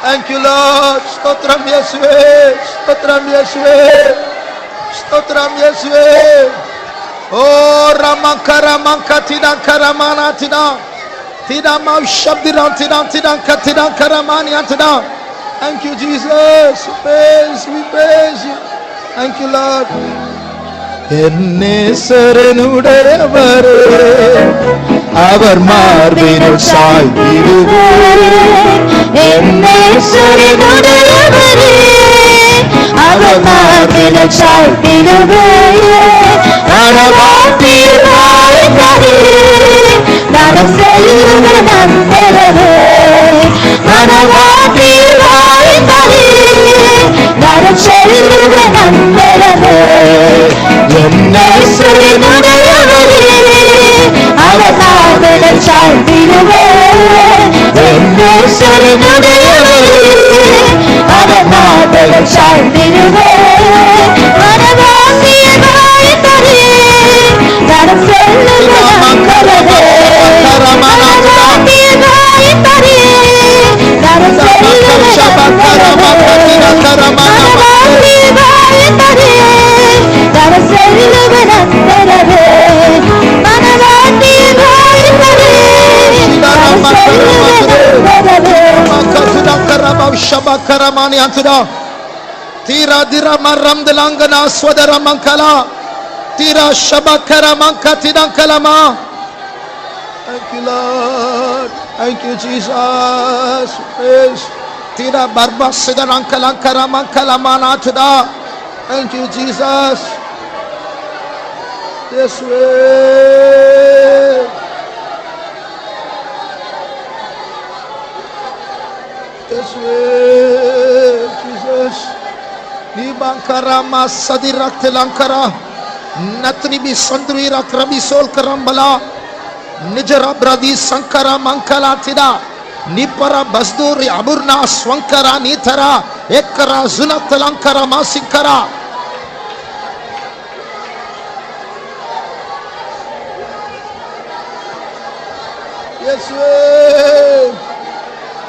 Speaker 2: Thank you, Lord. Stotram Yeswe, Stotram Yeswe, Stotram Yeswe. Oh, Ramakaramanka Tidan Karamana Tidan. Tidan Mau Shabdidan Tidan Tidan Katidan Karamani Tidan. Thank you, Jesus. We praise you. Thank you, Lord. என்னேசரனுடையவரே அவர் மார்பினுள் சாய்ந்திடுவேன்
Speaker 1: என்னேசரனுடையவரே அவர் மார்பில் சாய்ந்திடுவேன் மனவாட்டியதாய் தருவேன் நான் செல்லுவேன் அந்நிலையே மனவாட்டியதாய் தருவேன் நான் செல்லுவேன் அந்நிலையே என்னேசரனுடையவரே அவர் மார்பில் சாய்ந்திடுவேன் என்னேசரனுடையவரே அவர் மார்பில் சாய்ந்திடுவேன் மனவாட்டியதாய் தருவேன் நான் செல்லுவேன் அந்நிலையே மனவாட்டியதாய் தருவேன் நான் செல்லுவேன்
Speaker 2: Tira dira maram delangana swadara mankala tira shabakara mankatidan kalama. Thank you, Lord. Thank you, Jesus. Praise. Tira barba sidaran kalankara mankalama natuda. Thank you, Jesus. Yes, way. Yes, way. Jesus. Nibankara masadirak telankara. Natribi sandrira krabisol karambala. Nijara bradi sankara mankala tida. Nipara basduri aburna swankara nitara. Ekara zunatalankara masinkara. Yes, way.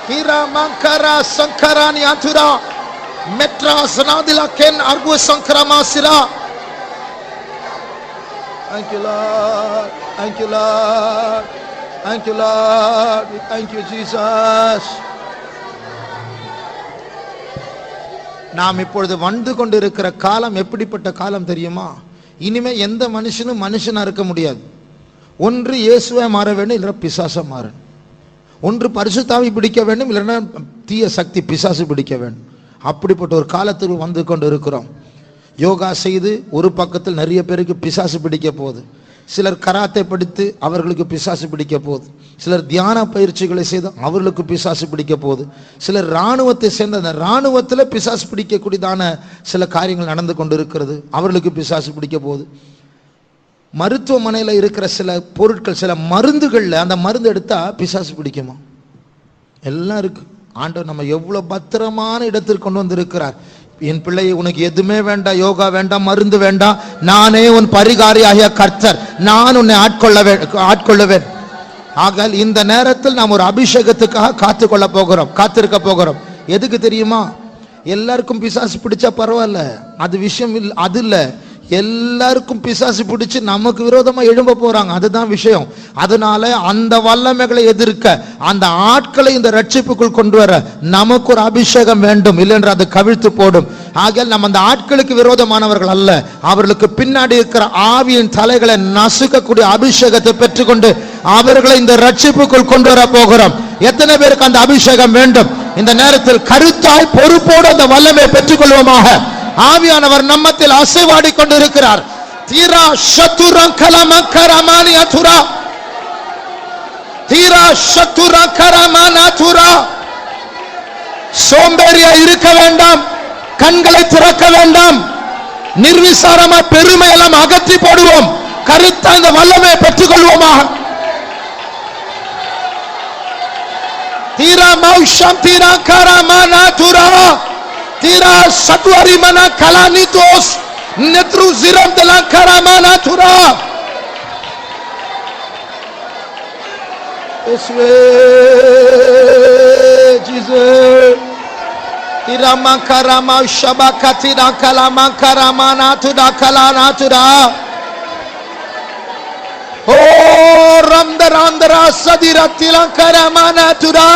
Speaker 2: Kira mankara sankarani atura. Metra sanadila ken argu sankara masira. Thank you, Lord. Thank you, Lord. Thank you, Lord. We thank you, Jesus. நாம் இப்பொழுது வந்து கொண்டிருக்கிற காலம் எப்படிப்பட்ட காலம் தெரியுமா? இனிமே எந்த மனுஷனும் மனுஷனா இருக்க முடியாது. ஒன்று இயேசுவை மாற வேண்டும், இல்லைன்னா பிசாசை மாறணும். ஒன்று பரிசுத்தாவி பிடிக்க வேண்டும், இல்லைன்னா தீய சக்தி பிசாசு பிடிக்க வேண்டும். அப்படிப்பட்ட ஒரு காலத்துக்கு வந்து கொண்டு இருக்கிறோம். யோகா செய்து ஒரு பக்கத்தில் நிறைய பேருக்கு பிசாசு பிடிக்க போகுது. சிலர் கராத்தை படித்து அவர்களுக்கு பிசாசு பிடிக்க போகுது. சிலர் தியான பயிற்சிகளை செய்து அவர்களுக்கு பிசாசு பிடிக்க போகுது. சிலர் இராணுவத்தை சேர்ந்த அந்த இராணுவத்தில் பிசாசு பிடிக்கக்கூடியதான சில காரியங்கள் நடந்து கொண்டு இருக்கிறது, அவர்களுக்கு பிசாசு பிடிக்க போகுது. மருத்துவமனையில் இருக்கிற சில பொருட்கள், சில மருந்துகளில் அந்த மருந்து எடுத்தா பிசாசு பிடிக்குமா? எல்லாம் இருக்கு. ஆண்டவர் நம்ம எவ்வளவு பத்திரமான இடத்திற்கு கொண்டு வந்திருக்கிறார். என் பிள்ளை உனக்கு எதுவுமே வேண்டாம், யோகா வேண்டாம், மருந்து வேண்டாம், நானே உன் பரிகாரியாகிய கர்த்தர், நான் உன்னை ஆட்கொள்ளுவேன். ஆக இந்த நேரத்தில் நாம் ஒரு அபிஷேகத்துக்காக காத்திருக்க போகிறோம். எதுக்கு தெரியுமா? எல்லாருக்கும் பிசாசு பிடிச்சா பரவாயில்ல, அது விஷயம் இல்ல, அது இல்ல. எல்லாருக்கும் பிசாசு பிடிச்சு நமக்கு விரோதமா எழும்ப போறாங்க, அதுதான் விஷயம். அதனால அந்த வல்லமைகளை எதிர்க்க, அந்த ஆட்களை இந்த ரட்சிப்புக்குள் கொண்டு வர நமக்கு ஒரு அபிஷேகம் வேண்டும், இல்லைன்ற அது கவிழ்த்து போடும். ஆகையால் நம்ம அந்த ஆட்களுக்கு விரோதமானவர்கள் அல்ல, அவர்களுக்கு பின்னாடி இருக்கிற ஆவியின் தலைகளை நசுக்கக்கூடிய அபிஷேகத்தை பெற்றுக்கொண்டு அவர்களை இந்த ரட்சிப்புக்குள் கொண்டு வர போகிறோம். எத்தனை பேருக்கு அந்த அபிஷேகம் வேண்டும்? இந்த நேரத்தில் கருத்தாய் பொறுப்போடு அந்த வல்லமை பெற்றுக் கொள்வோமாக. ஆவியானவர் நம்மத்தில் அசைவாடி கொண்டிருக்கிறார். தீரா சத்துரம் கலமக்கரமானி அதுரா, தீரா சத்துரம் கரமானதுரா. சோம்பேறியா இருக்க வேண்டாம், கண்களை திறக்க வேண்டாம், நிர்விசாரமா பெருமை எல்லாம் அகற்றி போடுவோம். கருத்தா இந்த வல்லமையை பெற்றுக் கொள்வோமாக. தீரா மௌஷம் தீரா கரமானதுரா, தீரா சத்வரி மனா கலானிதோஸ் நெத்ரு ஜிரம் தலா கரமானதுரா. இயேசுவே, ஜீசஸ். தீரா மகரமா ஷபக தீரா கலமா கரமானதுரா கலானதுரா. ஓ ரம்தராந்தரா சதிரா தீரா கரமானதுரா.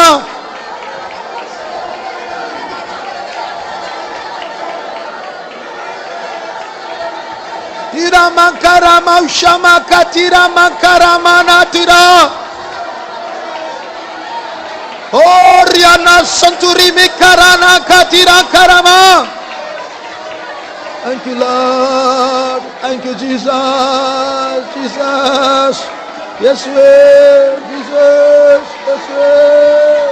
Speaker 2: Tira makarama ushama katira makaramana tira. Oriana santuri mikarana katira karama. Thank you, Lord. Thank you, Jesus. Jesus. Yes, way. Jesus. Yes, way.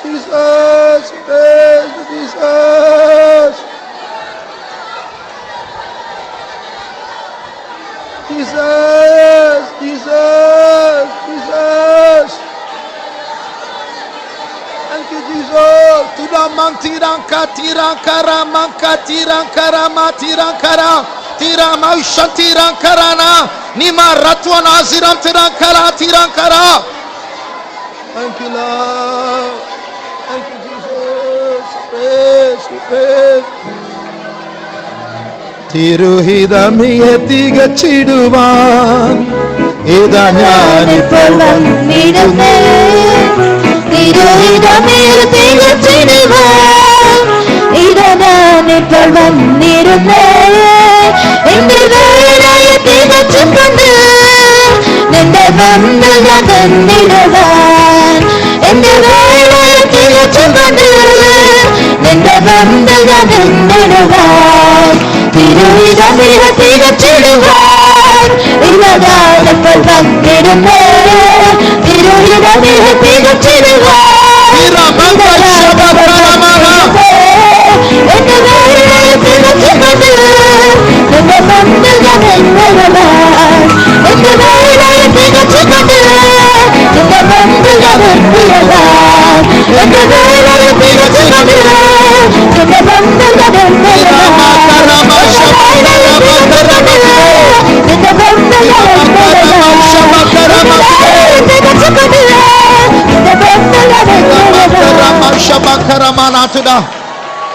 Speaker 2: Jesus. Yes, Jesus. Jesus, Jesus, Jesus. Thank you, Jesus. Tira mantira katira karama katira karama tira kara tira mausha tira karana nima ratwana ziram tira kara tira kara. Thank you, Lord. Thank you, Jesus. Praise, praise. തിരുഹിതമിയെ തികച്ചിടുവാൻ ഇതാ ഞാനിപ്പോൾ
Speaker 3: വന്നിടുന്നേ. തിരുഹിതമിയെ തികച്ചിടുവാൻ ഇതാ ഞാനിപ്പോൾ വന്നിടുന്നേ. എന്റെ വേളയെ തികച്ചുകൊണ്ട് നിന്റെ ബന്ധം അകന്നിടുവാൻ. എന്റെ വേളയെ തികച്ചുകൊണ്ട് നിന്റെ ബന്ധം അകന്നിടുവാൻ. തിരുവിതമിയെ തികച്ചിടുവാൻ ഇന്നതാനപ്പോൾ വന്നിടുന്നേ. തിരുവിതമിയെ തികച്ചിടുവാൻ എന്റെ വേളയെ തികച്ചുകൊണ്ട് നിന്റെ ബന്ധം അകന്നിടുവാൻ. എന്റെ വേളയെ തികച്ചുകൊണ്ട് നിന്റെ ബന്ധം അകന്നിടുവാൻ. എന്റെ വേളയെ തികച്ചുകൊണ്ട് നിന്റെ ബന്ധം അകന്നിടുവാൻ.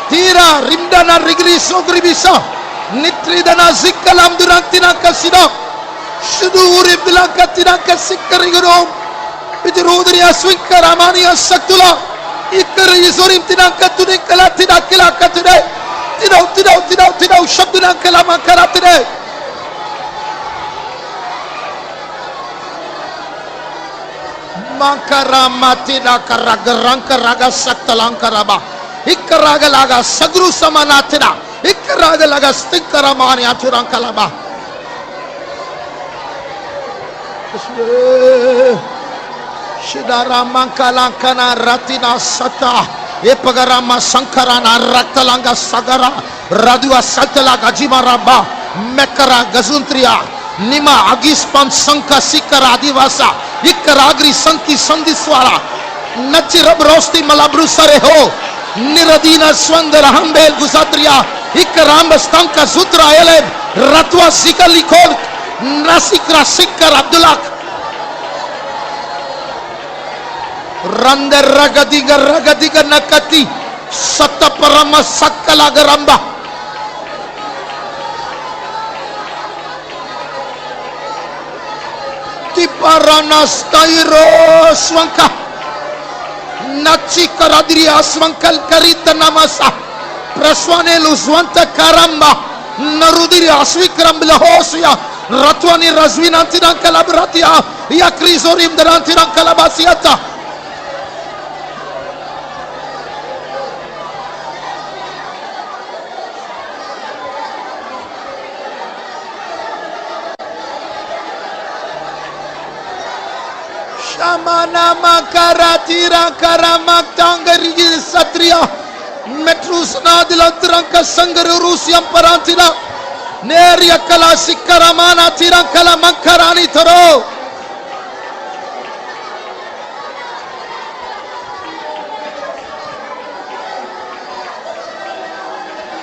Speaker 2: Tira rimdana rigri sogribisa nitridana zikalam duraktina kasida shuduri bilakatina kasikkarigrom bidrudriya swinkaramaniya saktula ikkari isorim tinakatune kalatina kilakatune tidau shabduna kalama karatine. Makaramatina karagaranga raga saktalankaraba ikkaragalaga sagru samanatina ikkaragalaga stinkaramani aturankalaba. Shidara mankalankana ratina sata epagarama sankarana raktalanga sagara radua saltalaga jimaraba mekara gazuntriya nima agispan sanka sikara adivasa ikkaragri sanki sandiswara nachi rab rosti malabru sare ho Niradina Swandara Hambel Gusatria Ikaramba Stanka Sutra Eleb Ratwa Sikalikol Nasikra Sikar Abdullah Randa Ragadiga Nakati Sataparama Sakalagaramba Tiparana Stairo Swanka Nachi Karadria Swankal Karita Namasa Praswanelu Swanta Karamba Narudiri Asvikram Lahosia Ratwani Razvinantiran Kalabratia Yakrisorim Darantiran Kalabasiata Shamana Makaratira Karamatangari Satria Metrus Nadilatranka Sangaru Rusiam Parantila Neria Kala Sikaramana Tirankala Makarani Toro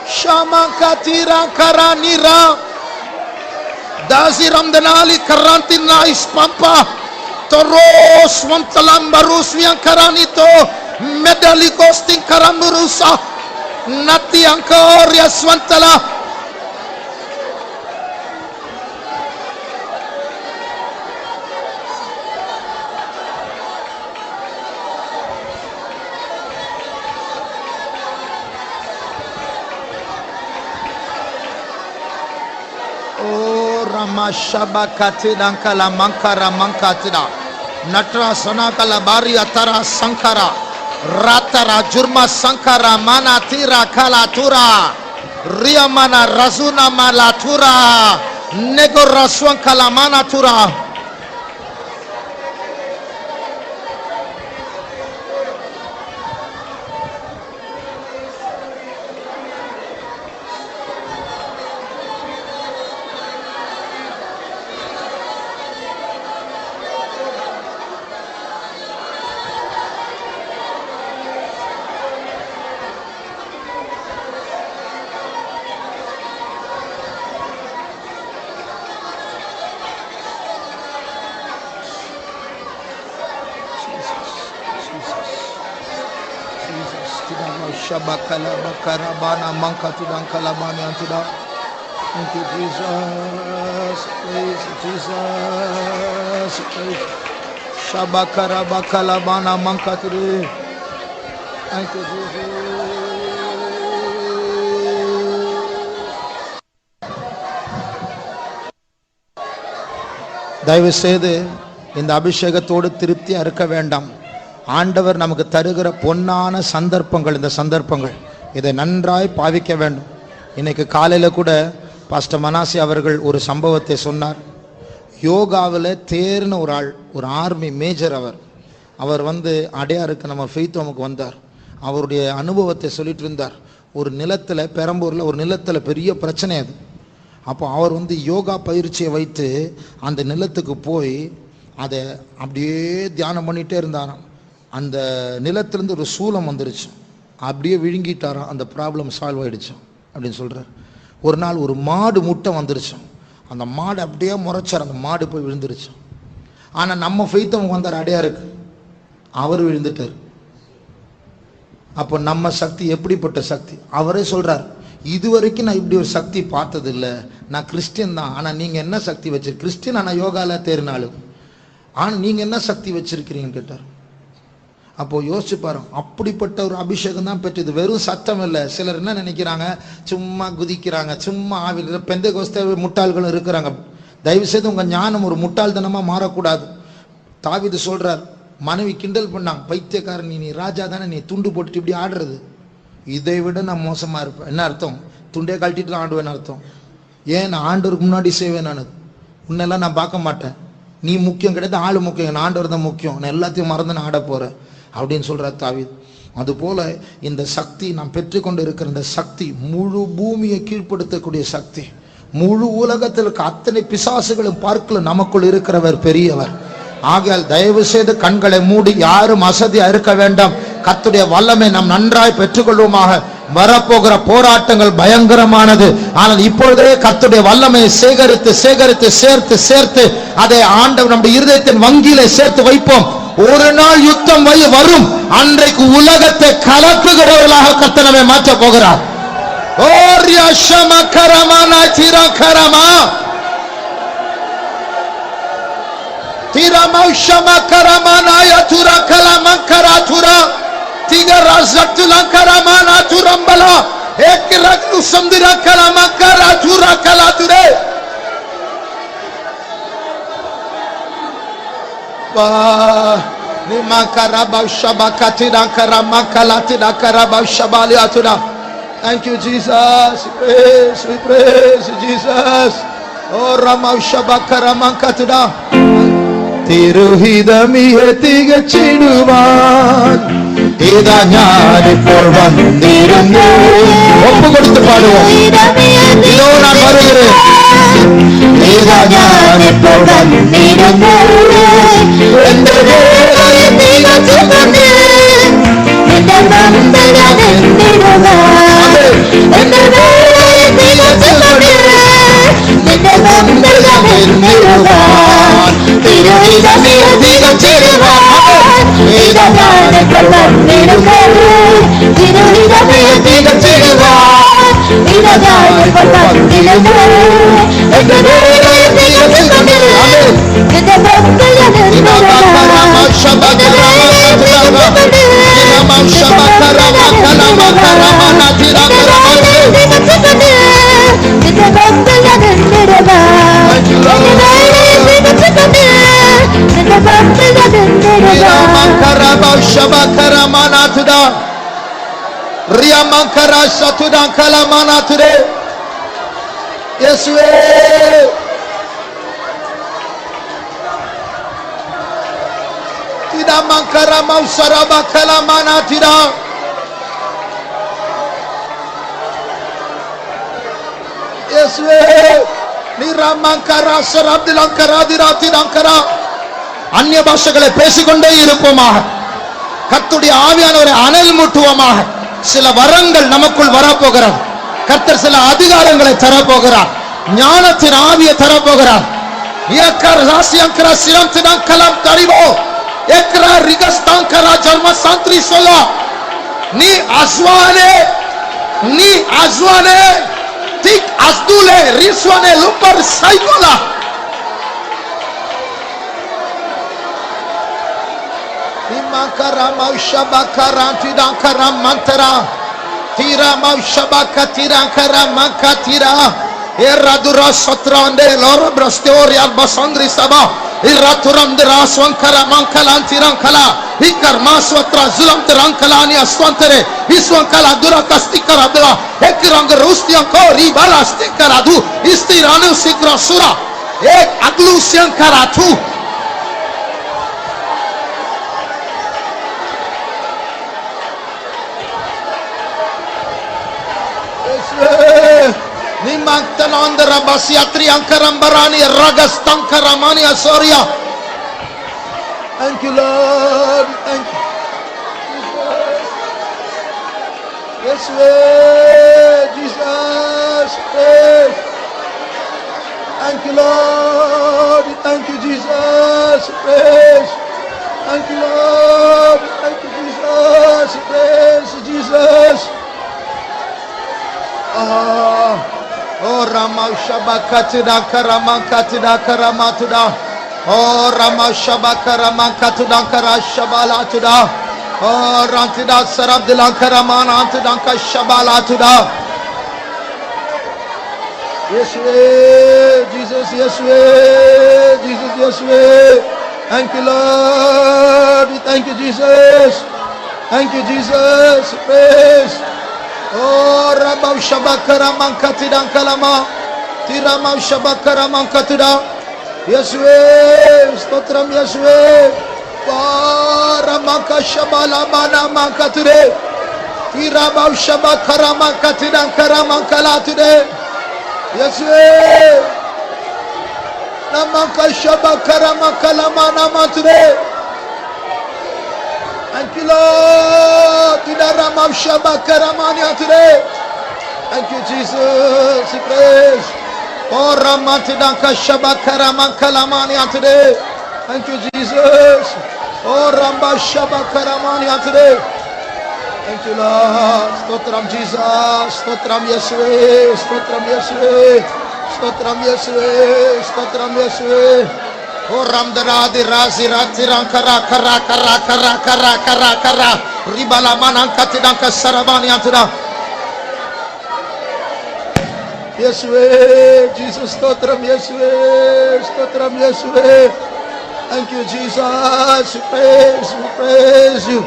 Speaker 2: Shamakatira Karanira Daziram Denali Karantina Ispampa Toros Wantalambarus Viankaranito Medali Costing Karamurusa Nati Ankoria Swantala Mashabakatida Kala Mankara Mankatida Natra Sonakala Bari Atara Sankara Ratara Jurma Sankara Manatira Kalatura Riamana Razuna Malatura Negora Swankala Manatura Shabakala Bakarabana Mankatudan Kalabani Antida. Thank you, Jesus. Praise Jesus. Praise Shabakara Bakalabana Mankaturi. Thank you, Jesus. தயவு செய்து இந்த அபிஷேகத்தோடு திருப்தியா இருக்க வேண்டாம். ஆண்டவர் நமக்கு தருகிற பொன்னான சந்தர்ப்பங்கள் இந்த சந்தர்ப்பங்கள் இதை நன்றாய் பாவிக்க வேண்டும். இன்னைக்கு காலையில கூட பாஸ்டர் மனாசி அவர்கள் ஒரு சம்பவத்தை சொன்னார். யோகாவில் தேர்ன ஒரு ஆள், ஒரு ஆர்மி மேஜர். அவர் அடையாருக்கு நம்ம ஃபெய்த் ஹோமுக்கு வந்தார். அவருடைய அனுபவத்தை சொல்லிட்டு இருந்தார். ஒரு நிலத்தில், பெரம்பூரில் ஒரு நிலத்தில் பெரிய பிரச்சனை அது. அப்போ அவர் யோகா பயிற்சியை வைத்து அந்த நிலத்துக்கு போய் அதை அப்படியே தியானம் பண்ணிகிட்டே இருந்தாராம். அந்த நிலத்திலேருந்து ஒரு சூலம் வந்துருச்சு, அப்படியே விழுங்கிட்டாராம். அந்த ப்ராப்ளம் சால்வ் ஆகிடுச்சு அப்படின்னு சொல்கிறார். ஒரு நாள் ஒரு மாடு முட்டை வந்துருச்சு. அந்த மாடு அப்படியே முறைச்சார், அந்த மாடு போய் விழுந்துருச்சு. ஆனால் நம்ம ஃபெய்த்தவங்க வந்தார் அடையாருக்கு, அவர் விழுந்துட்டார். அப்போ நம்ம சக்தி எப்படிப்பட்ட சக்தி? அவரே சொல்கிறார், இதுவரைக்கும் நான் இப்படி ஒரு சக்தி பார்த்ததில்லை. நான் கிறிஸ்டியன் தான், ஆனால் நீங்கள் என்ன சக்தி வச்சிரு? கிறிஸ்டியன் ஆனால் யோகாவில் தேர்னாலும், ஆனால் நீங்கள் என்ன சக்தி வச்சிருக்கிறீங்கன்னு கேட்டார். அப்போது யோசிச்சு பாருங்க, அப்படிப்பட்ட ஒரு அபிஷேகம் தான் பெற்றது. வெறும் சத்தம் இல்லை. சிலர் என்ன நினைக்கிறாங்க, சும்மா குதிக்கிறாங்க, சும்மா ஆவில. பெந்தேகோஸ்தே முட்டாள்களும் இருக்கிறாங்க. தயவுசெய்து உங்கள் ஞானம் ஒரு முட்டாள்தனமாக மாறக்கூடாது. தாவீது சொல்கிறார், மனைவி கிண்டல் பண்ணாங்க, பைத்தியக்காரன் நீ ராஜா தானே, நீ துண்டு போட்டுட்டு இப்படி ஆடுறது, இதை விட நான் மோசமாக இருப்பேன். என்ன அர்த்தம்? துண்டே கழட்டிட்டு ஆடுவேன்னு அர்த்தம். ஏன்? நான் ஆண்டவருக்கு முன்னாடி செய்வேன். நான் உன்னெல்லாம் நான் பார்க்க மாட்டேன். நீ முக்கியம் கிடையாது, ஆள் முக்கியம், நான் ஆண்டவர் தான் முக்கியம். நான் எல்லாத்தையும் மறந்து நான் ஆட போகிறேன் அப்படின்னு சொல்கிறார் தாவீது. அதுபோல இந்த சக்தி நாம் பெற்றுக்கொண்டு இருக்கிற இந்த சக்தி முழு பூமியை கீழ்ப்படுத்தக்கூடிய சக்தி. முழு உலகத்தில் இருக்க அத்தனை பிசாசுகளும் பார்க்கல நமக்குள் இருக்கிறவர் பெரியவர். ஆகையால் தயவு செய்து கண்களை மூடி, யாரும் அசதியா இருக்க வேண்டாம். கர்த்தருடைய வல்லமை நாம் நன்றாய் பெற்றுக்கொள்வோமாக. வரப்போகிற போராட்டங்கள் பயங்கரமானது. ஆனால் இப்பொழுதே கர்த்தருடைய வல்லமையை சேகரித்து சேகரித்து சேர்த்து சேர்த்து அதை ஆண்டவர் நம்முடைய இருதயத்தின் வங்கியிலே சேர்த்து வைப்போம். ஒரு நாள் யுத்தம் வரும். அன்றைக்கு உலகத்தை கலக்குகிறவர்களாக கர்த்தர் நம்மை மாற்ற போகிறார். ஓரியா ஷமகரமானா திரகரமா திரமா ஷமகரமானா யதுரா கலமகரா துரா திகரா ஜத்துலா கரமானா துரம்பலா ஏக்ரக்னு சந்திரா கலமகரா துரா கலா துரே வா நிமா கரபா ஷபகத்திரா கரமா கலாத்திரா கரபா Shafali அத்துரா. Thank you, Jesus. We praise you, Jesus. Oh, Rama Shabakara Mankatuda. Tiruhidamiye tigachiduvan. Ida nyari por vandirundu. Oppu koduthu paaduvom. Idho naan varugireen. Ida nyari por vandirundu. Endru tigachiduvan. Riyamankara Satudan Kalamana today. Yes, we. Tida Mankara Mausaraba Kalamana Tida. Yes, we. Niramankara Sarabdilankara Diratidankara. அந்நிய பாஷைகளை பேசிக்கொண்டே இருப்போமாக. கர்த்தருடைய ஆவியானவரை அனல் மூட்டுவோமாக. சில வரங்கள் நமக்குள் வரப்போகிறார். கர்த்தர் சில அதிகாரங்களை தரப்போகிறார். ஞானத்தின் ஆவியை தரப்போகிறார். ஏக்கர் ராசியங்கர சிரம்திதான் கலம் தரிவோ ஏக்கரா ரிகஸ்தாங்கரா ஜர்ம சாந்திரி சொல்லா நீ அஸ்வானே திக் அஸ்துலே ரிஸ்வானே லுப்பர் சைகோலா Imakara Maushabakara Tidankara Mantara Tira Maushabaka Tirankara Makatira Eradura Sotrande Loro Brastori Albasandri Saba Iraturamdra Swankara Mankalantirankala Ikar Maswatra Zulam Tirankalani Aswantere Iswankala Durakastikara Dura Ekirang Rustianko Ribala Stikaradu Istiranu Sikra Sura Ek Aglusian Karatu Nimaktanandra Basiatri Ankarambarani Ragastankaramani Asoria. Thank you, Lord. Thank you. Yes, Jesus. Praise. Thank you, Lord. Thank you, Jesus. Praise. Thank you, Lord. Thank you, Jesus. Praise Jesus. Oh Rama Shabakatida Karamakatida Karamatuda. Oh Rama Shabakaramakatuda Karashabalatuda. Oh Rantida Sarabdila Karamana Antudanka Shabalatuda. Yes, Jesus, yes, Jesus, yes, thank you, Lord. Thank you, Jesus. Thank you, Jesus. Praise. Oh, Rabba Shabakara Mankatidan Kalama, Tirama Shabakara Mankatida, Yeswe, Stotram Yeswe, Ramaka Shabala Mana Mankatide, Tirama Shabakara Mankatidan Karamankala today, Yeswe, Namaka Shabakara Makalama Nama today, Thank you, Lord. Tidaramam Shabakaramania today. Thank you, Jesus. We praise. Oh, Ramatidanka Shabakaramankalamania today. Thank you, Jesus. Oh, Ramba Shabakaramania today. Thank you, Lord. Stotram Jesus. Stotram Yeswe. Stotram Yeswe. Stotram Yeswe. Stotram Yeswe. Oh, Ramdaradi Razi Ratiran Kara Kara Kara Kara Kara Kara Kara Ribala Manankatidanka Saravania today. Yeswe, Jesus, stotram Yeswe, stotram Yeswe. Thank you, Jesus. We praise you.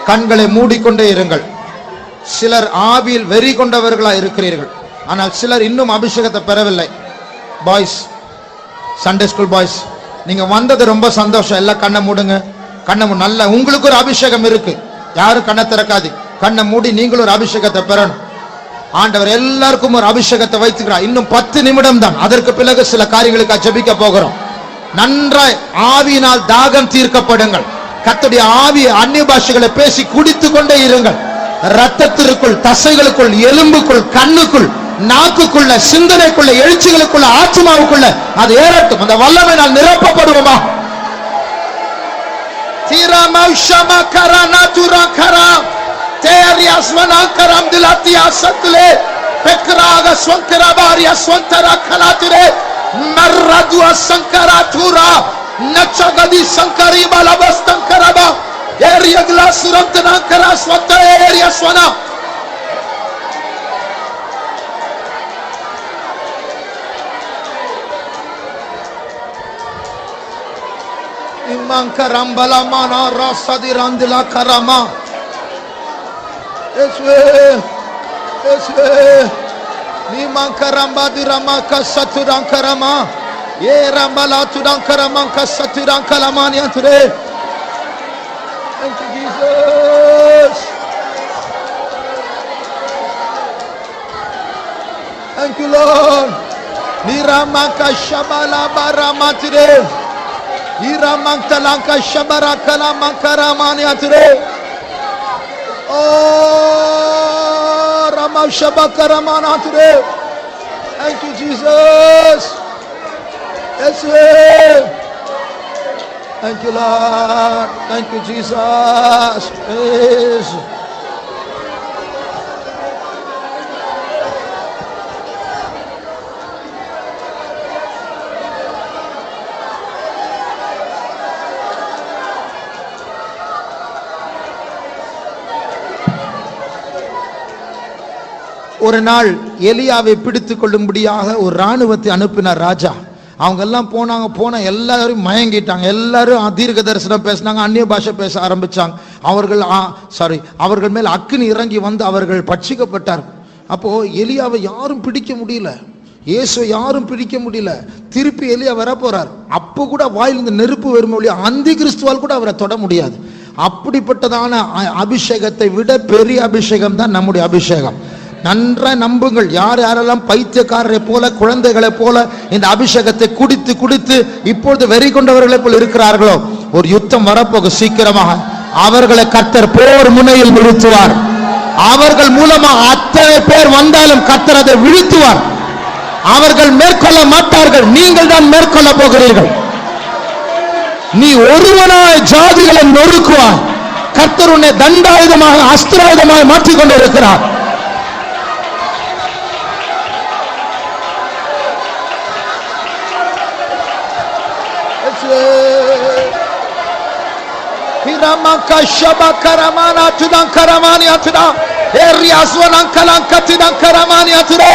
Speaker 2: கண்களை மூடிக்கொண்டே இருங்கள். சிலர் ஆவியில் வெறி கொண்டவர்களா இருக்கிறீர்கள், ஆனால் சிலர் இன்னும் அபிஷேகத்தை பெறவில்லை. பாய்ஸ், சண்டே ஸ்கூல் பாய்ஸ், நீங்க வந்தது ரொம்ப சந்தோஷம். எல்லாம் கண்ணை மூடுங்க. கண்ணை நல்ல உங்களுக்கு ஒரு அபிஷேகம் இருக்கு. யாரும் கண்ணை திறக்காது. கண்ணை மூடி நீங்களும் ஒரு அபிஷேகத்தை பெறணும். ஆண்டவர் எல்லாருக்கும் ஒரு அபிஷேகத்தை வைத்துக்கிறார். இன்னும் 10 நிமிடம் தான். அதற்கு பிறகு சில காரியங்களுக்கு ஜெபிக்க போகிறோம். நன்றாய் ஆவியினால் தாகம் தீர்க்கப்படுங்கள். கர்த்தருடைய ஆவி அந்நிய பாஷைகளை பேசி குடித்து கொண்டே இருங்கள். ரத்தத்திற்குள், தசைகளுக்குள், எலும்புக்குள், கண்ணுக்குள், நாக்குக்குள்ள, சிந்தனைக்குள்ள, எழுச்சிகளுக்குள்ள, ஆத்மாவுக்குள்ள அது ஏறட்டும். அந்த வல்லமையினால் நிரப்பப்படுவோமா? Tiramaushama karana turakara terias vanankaram dilatia satule pekraga swankarabaria swantara kalatire marradua sankaratura nachagadi sankari balabastankaraba area glasuramtana karaswata area swana Mankarambala mana rasadi randila karama. Eswe ni mankaramba dirama kasaturan karama. Ye rambala tudan karaman kasaturan kalamani anture. Thank you, Jesus. Thank you, Lord. Ni ramaka shabala baramatire. Iramangtalanka shabarakala mankaramania today. Oh, Ramav Shabakaramana today. Thank you, Jesus. Yes, thank you, Lord. Thank you, Jesus. Praise. ஒரு நாள் எலியாவை பிடித்துக் கொள்ளும்படியாக ஒரு ராணுவத்தை அனுப்பினார் ராஜா. அவங்க எல்லாம் போன எல்லாரும் மயங்கிட்டாங்க. எல்லாரும் தீர்க்க தரிசனம் பேசினாங்க, அந்நிய பாஷை பேச ஆரம்பிச்சாங்க. அவர்கள் மேல் அக்கினி இறங்கி வந்து அவர்கள் பட்சிக்கப்பட்டார். அப்போ எலியாவை யாரும் பிடிக்க முடியல, இயேசுவை யாரும் பிடிக்க முடியல. திருப்பி எலியா வர போறார். அப்போ கூட வாயிலிருந்து நெருப்பு வரும் ஒழிய அந்தி கிறிஸ்துவால் கூட அவரை தொட முடியாது. அப்படிப்பட்டதான அபிஷேகத்தை விட பெரிய அபிஷேகம் தான் நம்முடைய அபிஷேகம். நன்றாய் நம்புங்கள். யாரெல்லாம் பைத்தியக்காரரை போல, குழந்தைகளை போல இந்த அபிஷேகத்தை குடித்து குடித்து இப்பொழுது வெறி கொண்டவர்களை போல் இருக்கிறார்களோ, ஒரு யுத்தம் வரப்போக சீக்கிரமாக அவர்களை கர்த்தர் போர் முனையில் நிறுத்துவார். அவர்கள் மூலமா அத்தனை பேர் வந்தாலும் கர்த்தர் அதை வீழ்த்துவார். அவர்கள் மேற்கொள்ள மாட்டார்கள், நீங்கள் தான் மேற்கொள்ள போகிறீர்கள். நீ ஒருவனாய் ஜாதிகளை நொறுக்குவார். கர்த்தர் உன்னை தண்டாயுதமாக, அஸ்திராயுதமாக மாற்றிக்கொண்டு இருக்கிறார். Hiramaka Shabakaramana Tudan Karamani Atuda Eriaswanan Kalankatidan Karamani Atuda.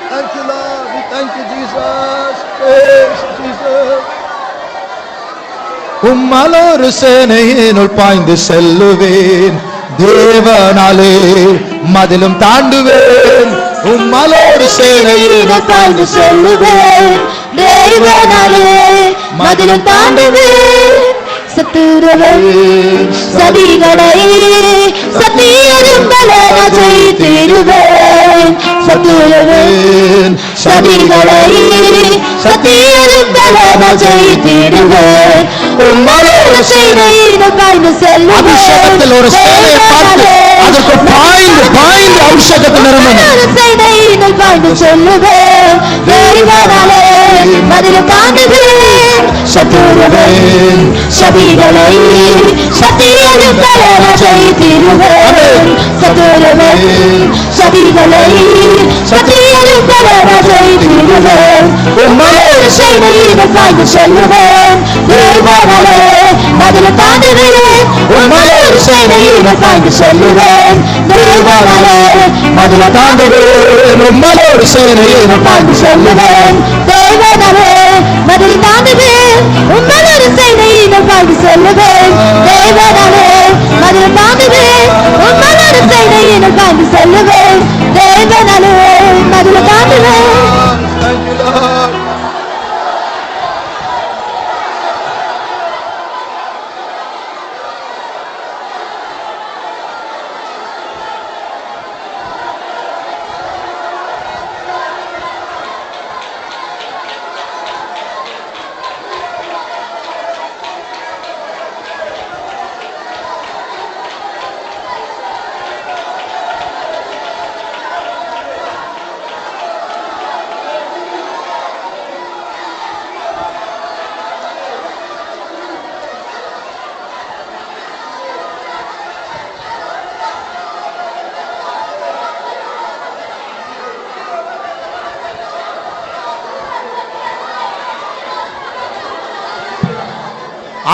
Speaker 2: Thank you, Lord. We thank you, Jesus. Praise Jesus. உம்மலோரு சேனையினுள் பாய்ந்து செல்லுவேன், தேவனாலே மதிலும் தாண்டுவேன். உம்மலோடு சேனையினுள் பாய்ந்து செல்லுவேன்,
Speaker 1: தேவனாலே மதிலும் தாண்டுவேன். சத்துருவை சதிகளை சத்தியருங்களை ஜெயித்திடுவேன்.
Speaker 3: சத்துருவின் சதிகளை சத்தியத்தின் பலனாய் ஜெயித்திடுவேன். உம்மோடு சேனையினை பாய்ந்து செல்லுவேன்.
Speaker 2: அபிஷேகத்தில் ஒரு சேனையை பார்த்து அதற்கு பாய்ந்து பாய்ந்து அபிஷேகத்தில் நிரம்பணும்.
Speaker 3: சேனையினை பாய்ந்து செல்லுவேன். தேவனாலே மதில் தாண்டுவேன். சத்துருவின் சதிகளை சத்தியத்தின் பலனாய் ஜெயித்திடுவேன். சத்துருவின் சதிகளை சத்தியத்தின் பலனாய் ஜெயித்திடுவேன். உம்மோடு சேனையினை பாய்ந்து செல்லுவேன். தேவனாலே மதில் தாண்டுவேன். உம்மோடு சேனையினை பாய்ந்து செல்லுவேன். தேவனாலே மதில் தாண்டுவேன். உம்மோடு சேனையினை பாய்ந்து செல்லுவேன். தேவனாலே மதில் தாண்டுவேன். உம்மோடு சேனையினை பாய்ந்து செல்லுவேன். தேவனாலே மதில் தாண்டுவேன். உம்மோடு சேனையினை பாய்ந்து செல்லுவேன். தேவனாலே மதில் தாண்டுவேன்.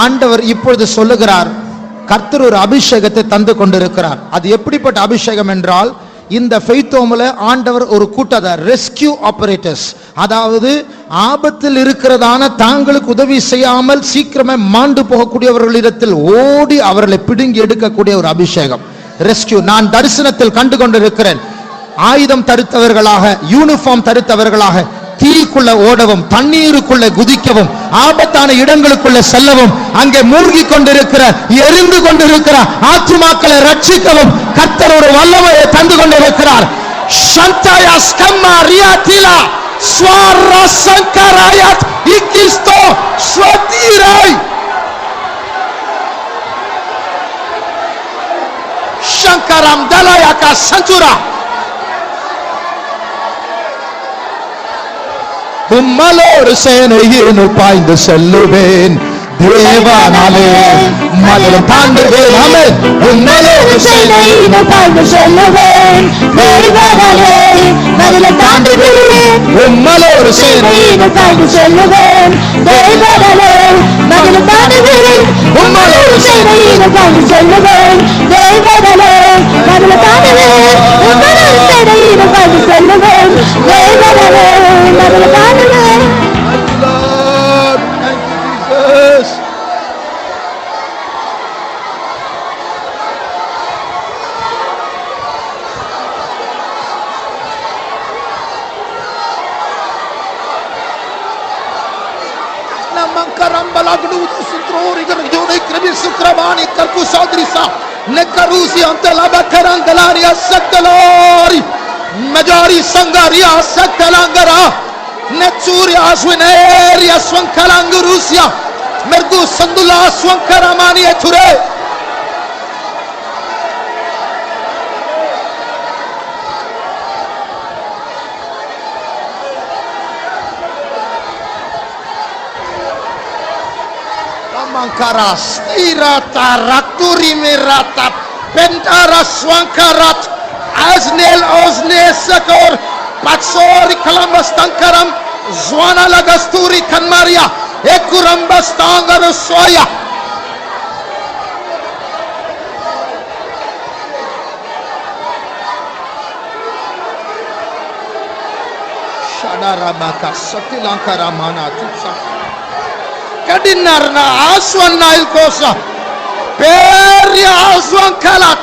Speaker 2: ஆண்டவர் இப்பொழுது சொல்லுகிறார், கர்த்தர் ஒரு அபிஷேகத்தை தந்து கொண்டிருக்கிறார். அது எப்படிப்பட்ட அபிஷேகம் என்றால், இந்த ஃபெய்த்தோம்ல ஆண்டவர் ஒரு கூட்டத்தை ரெஸ்கியூ ஆபரேட்டர்ஸ், அதாவது ஆபத்தில் இருக்கிறதான தாங்களுக்கு உதவி செய்யாமல் சீக்கிரமே மாண்டு போகக்கூடியவர்களிடத்தில் ஓடி அவர்களை பிடுங்கி எடுக்கக்கூடிய ஒரு அபிஷேகம் ரெஸ்கியூ. நான் தரிசனத்தில் கண்டு கொண்டிருக்கிறேன். ஆயுதம் தரித்தவர்களாக, யூனிஃபார்ம் தரித்தவர்களாக தீக்குள்ள ஓடவும், தண்ணீருக்குள்ள குதிக்கவும், ஆபத்தான இடங்களுக்குள்ள செல்லவும், அங்கே மூழ்கி கொண்டிருக்கிற எரிந்து கொண்டிருக்கிற ஆத்துமாக்களை ரட்சிக்கவும் கர்த்தர் ஒரு வல்லமையை தந்து கொண்டிருக்கிறார். சந்தாயா ஸ்கம்மா ரியாதிலா ஸ்வாரா சங்கராயத் இக்கிஸ்தோ ஸ்வதிரை சங்கரம் தலயாகா சந்துரா. உம்மலோடு சேனையினுள் பாய்ந்து செல்லுவேன். தேவனாலே மதில் தாண்டுவேன். ஆமென். உம்மலோடு
Speaker 3: சேனையினுள் பாய்ந்து செல்லுவேன். தேவனாலே மதில் தாண்டுவேன்.
Speaker 2: உம்மலோடு
Speaker 3: சேனையினுள் பாய்ந்து செல்லுவேன். தேவனாலே மதில் தாண்டுவேன். உம்மலோடு சேனையினுள் பாய்ந்து செல்லுவேன். தேவனாலே மதில் தாண்டுவேன். உம்மலோடு சேனையினுள் பாய்ந்து செல்லுவேன். தேவனாலே மதில் தாண்டுவேன்.
Speaker 2: Nekarusi antelaba karangalaria satalori majari sangaria satalangara netsuri aswineria swankalangurusia merdu sandula swankaramani ethure Mankaras irata raturi mirata pentara swankarat aznel ozne sakor patsori kalambas tankaram zwana lagasturi kanmaria ekurambas tangar soya shadarabaka satilankara mana tutsa kadinarna aswan nail kosa peria aswan kalat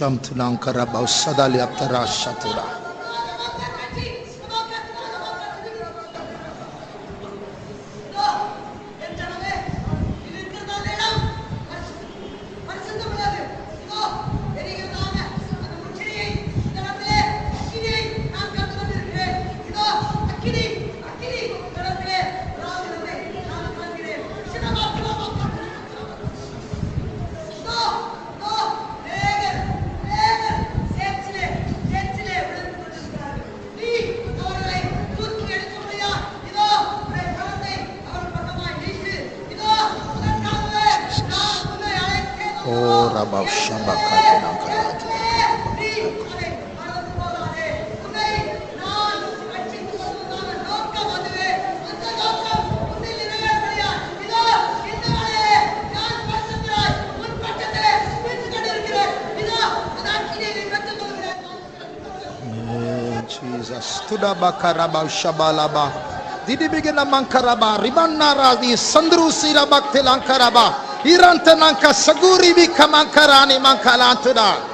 Speaker 2: Shamtunankara Bausadali Aptara Shatura. Jesus. Tudabakaraba shabalaba. Didi bigina mankaraba. Ribanara di sandrusi rabaktelankaraba. Irantananka saguri bikamankarani mankalantuda.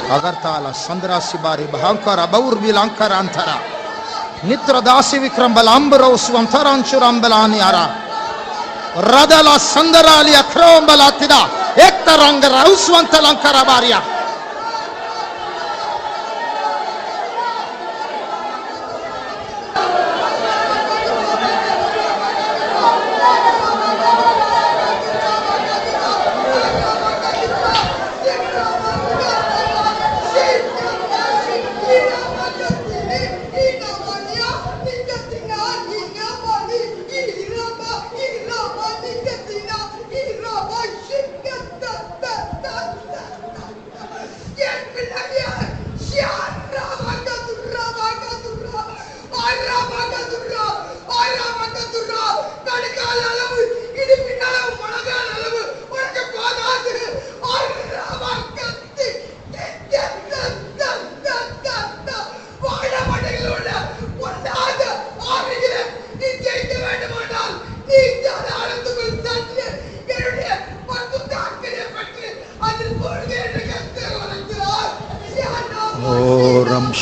Speaker 2: Agartala Sandra Sibari Bahankara Baur Bilankara Antara Nitra Dasi Vikrambal Ambro Swantaranchurambalani Ara Radala Sandarali Akrombalatida Ektarangara Uswantalankara Baria.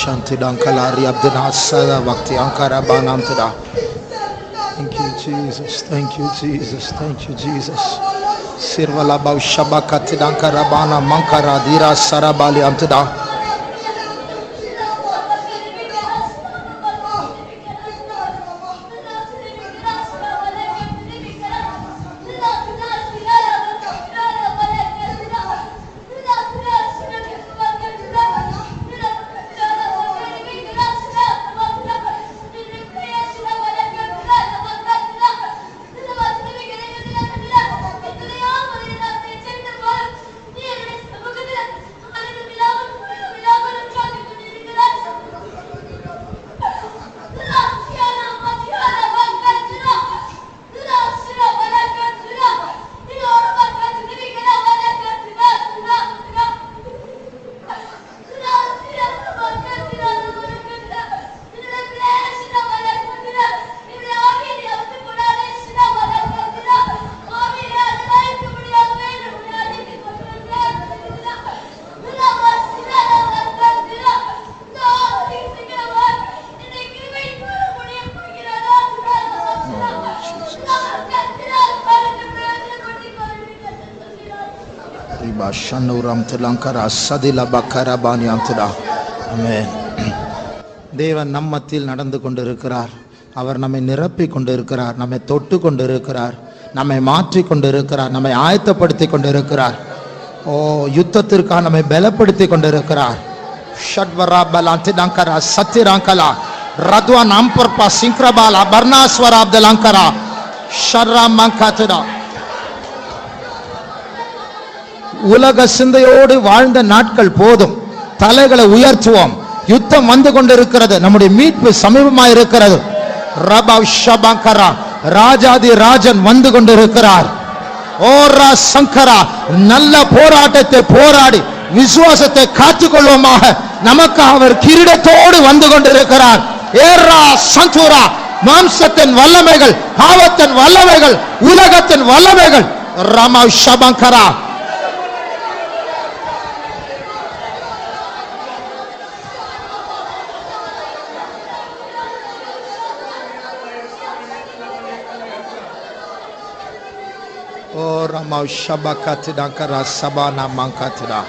Speaker 2: Shanti Dankalari Abdinasada Vakti Ankara Banamtada. Thank you, Jesus. Thank you, Jesus. Thank you, Jesus. Sirvala Bau Shabakati Dankara Bana Mankara Dira Sarabali Amtada. தேவன் நம்மத்தில் நடந்து கொண்டிருக்கிறார். அவர் நம்மை நிரப்பி கொண்டிருக்கிறார், நம்மை தொட்டு கொண்டிருக்கிறார், நம்மை மாற்றி கொண்டிருக்கிறார், நம்மை ஆயத்தப்படுத்தி கொண்டிருக்கிறார். ஓ, யுத்தத்திற்காக நம்மை பலப்படுத்தி கொண்டிருக்கிறார். ஷட்வரா பலாந்திடங்கரா சத்திரங்கலா ரத்வா நாம்பர்பா சிங்க்ரபாலா பர்னாஸ்வரா அப்தலங்கரா ஷர்ரா மங்காத்துடா. உலக சிந்தையோடு வாழ்ந்த நாட்கள் போதும். தலைகளை உயர்த்துவோம். யுத்தம் வந்து கொண்டிருக்கிறது. நம்முடைய மீட்பு சமீபமாக இருக்கிறது. ரபா ஷபங்கரா ராஜாதி ராஜன் வந்து கொண்டிருக்கிறார். ஓரா சங்கரா நல்ல போராட்டத்தை போராடி விசுவாசத்தை காத்துக்கொள்வோமாக. நமக்கு அவர் கிரீடத்தோடு வந்து கொண்டிருக்கிறார். ஏரா சந்துரா மாம்சத்தின் வல்லமைகள், பாவத்தின் வல்லமைகள், உலகத்தின் வல்லமைகள் ரமா ஷபங்கரா. ஓ ரமா ஷபகத்திடங்கரா சபானா மங்கத்திடா.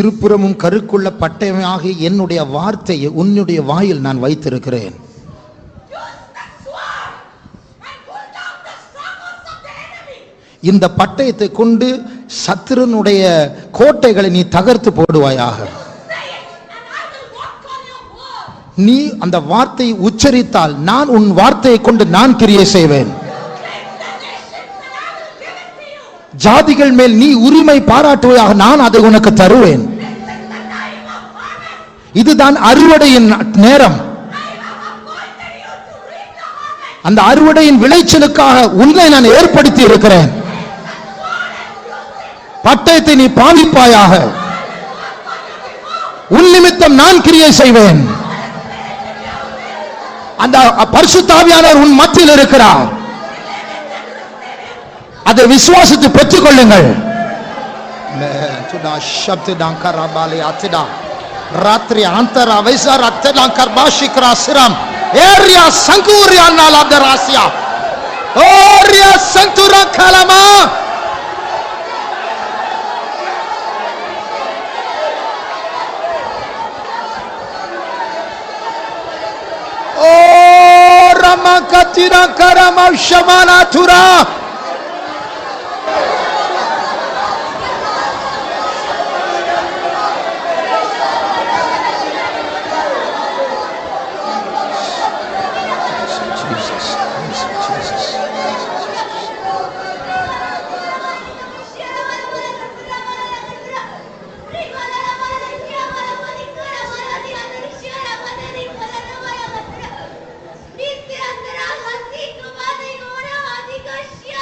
Speaker 2: இருபுறமும் கருக்குள்ள பட்டயமாக என்னுடைய வார்த்தையை உன்னுடைய வாயில் நான் வைத்திருக்கிறேன். இந்த பட்டயத்தை கொண்டு சத்துருனுடைய கோட்டைகளை நீ தகர்த்து போடுவாயாக. நீ அந்த வார்த்தையை உச்சரித்தால் நான் உன் வார்த்தையை கொண்டு நான் கிரியை செய்வேன். ஜாதிகள் மேல் நீ உரிமை பாராட்டுவதாக நான் அதை உனக்கு தருவேன். இதுதான் அறுவடையின் நேரம். அந்த அறுவடையின் விளைச்சலுக்காக உன்னை நான் ஏற்படுத்தி இருக்கிறேன். பட்டயத்தை நீ பாவிப்பாயாக. உன் நிமித்தம் நான் கிரியை செய்வேன். அந்த பரிசுத்த ஆவியானவர் உன் மத்தியில் இருக்கிறார். அதை விசுவாசித்து பெற்றுக் கொள்ளுங்கள். ராத்திரி அந்தர வைசார் அத்தலாங்கர் பாஷிக்ரா சிரம் ஏரியா சங்கூரியா நாலாதராசியா ஓரியா சந்துரா கலமா. ஓ ரமா கத்திரா கரமா ஷமானா துரா.
Speaker 3: Nityandra Hasi Kumade Gora Adikashya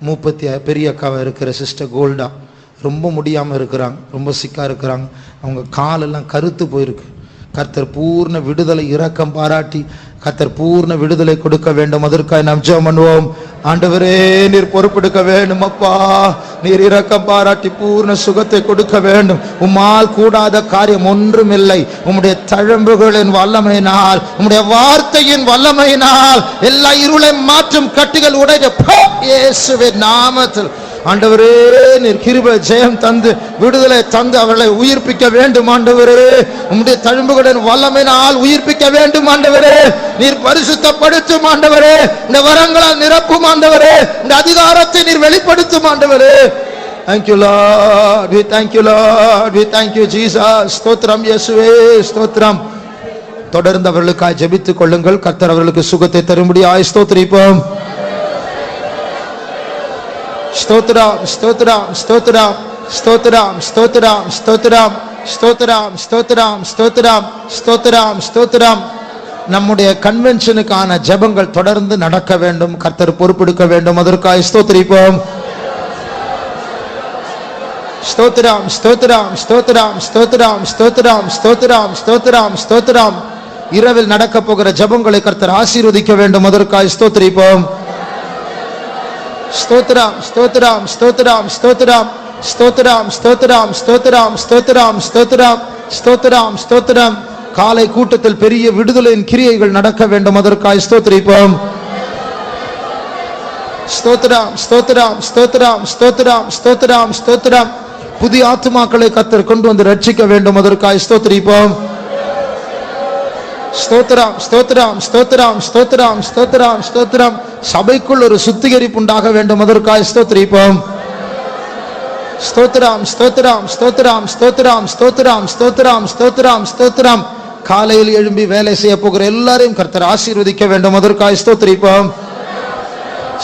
Speaker 2: மூப்பத்தி பெரிய அக்காவை இருக்கிற சிஸ்டர் கோல்டா ரொம்ப முடியாமல் இருக்கிறாங்க, ரொம்ப சிக்கா இருக்கிறாங்க. அவங்க காலெல்லாம் கருத்து போயிருக்கு. கர்த்தர் பூர்ண விடுதலை இரக்கம் பாராட்டி கர்த்தர் பூர்ண விடுதலை கொடுக்க வேண்டும். அதற்காக நாம் ஜெபம் பண்ணுவோம். ஆண்டவரே, நீர் பொறுப்பெடுக்க வேண்டும் அப்பா. நீர் இரக்கம் பாராட்டி பூர்ண சுகத்தை கொடுக்க வேண்டும். உம்மால் கூடாத காரியம் ஒன்றுமில்லை. உம்முடைய தழும்புகளின் வல்லமையினால், உம்முடைய வார்த்தையின் வல்லமையினால் எல்லா இருளை மாற்றும் கட்டுகள் உடைய இயேசுவின் நாமத்தில் ஆண்டவரே, நீர் கிருபை ஜெயம் தந்து விடுதலை தந்து அவர்களை உயிர்ப்பிக்க வேண்டும். ஆண்டவரே, உம்முடைய தழும்புகளின் வல்லமையினால் உயிர்ப்பிக்க வேண்டும். ஆண்டவரே, நீர் பரிசுத்தப்படுத்தும். ஆண்டவரே, இந்த வரங்களால் நிரப்பும். ஆண்டவரே, இந்த அதிகாரத்தை நீர் வெளிப்படுத்தும். ஆண்டவரே, thank you Lord, we thank you Lord, we thank you Jesus. ஸ்தோத்திரம் இயேசுவே, ஸ்தோத்திரம். தொடர்ந்து அவர்களுக்காக ஜெபித்துக் கொள்ளுங்கள். கர்த்தர் அவர்களுக்கு சுகத்தை தரும்படியாய் ஸ்தோத்திரிப்போம். ஸ்தோத்திரம், ஸ்தோத்திரம், ஸ்தோத்திரம், ஸ்தோத்திரம், ஸ்தோத்திரம், ஸ்தோத்திரம், ஸ்தோத்திரம், ஸ்தோத்திரம், ஸ்தோத்திரம், ஸ்தோத்திரம், ஸ்தோத்திரம். நம்முடைய கன்வென்ஷனுக்கான ஜெபங்கள் தொடர்ந்து நடக்க வேண்டும். கர்த்தர் பொறுப்பெடுக்க வேண்டும். அதற்காக ஸ்தோத்திரிப்போம். ஸ்தோத்திரம், ஸ்தோத்திரம், ஸ்தோத்திரம், ஸ்தோத்திரம், ஸ்தோத்திரம், ஸ்தோத்திரம், ஸ்தோத்திரம், ஸ்தோத்திரம். இரவில் நடக்க போகிற ஜெபங்களை கர்த்தர் ஆசீர்வதிக்க வேண்டும். அதற்காக ஸ்தோத்திரிப்போம். ஸ்தோத்திரம், ஸ்தோத்திரம், ஸ்தோத்திரம், ஸ்தோத்திரம், ஸ்தோத்திரம், ஸ்தோத்திரம், ஸ்தோத்திரம், ஸ்தோத்திரம், ஸ்தோத்திரம், ஸ்தோத்திரம், ஸ்தோத்திரம். காலை கூட்டத்தில் பெரிய விடுதலையின் கிரியைகள் நடக்க வேண்டும். அதற்காக ஸ்தோத்திரிப்போம். ஸ்தோத்திரம், ஸ்தோத்திரம், ஸ்தோத்திரம், ஸ்தோத்திரம், ஸ்தோத்திரம், ஸ்தோத்திரம். புதிய ஆத்துமாக்களை கர்த்தர் கொண்டு வந்து ரட்சிக்க வேண்டும். அதற்காக ஸ்தோத்திரிப்போம். ஸ்தோத்திரம், ஸ்தோத்திரம், ஸ்தோத்திரம், ஸ்தோத்திரம், ஸ்தோத்திரம், ஸ்தோத்திரம். சபைக்குள் ஒரு சுத்திகரிப்பு உண்டாக வேண்டும். அதற்காக ஸ்தோத்திரிப்போம். ஸ்தோத்திரம், ஸ்தோத்திரம், ஸ்தோத்திரம், ஸ்தோத்திரம், ஸ்தோத்திரம், ஸ்தோத்திரம், ஸ்தோத்திரம், ஸ்தோத்திரம். காலையில் எழும்பி வேலை செய்ய போகிற எல்லாரையும் கர்த்தர் ஆசீர்வதிக்க வேண்டும். அதற்காக ஸ்தோத்திரிப்போம்.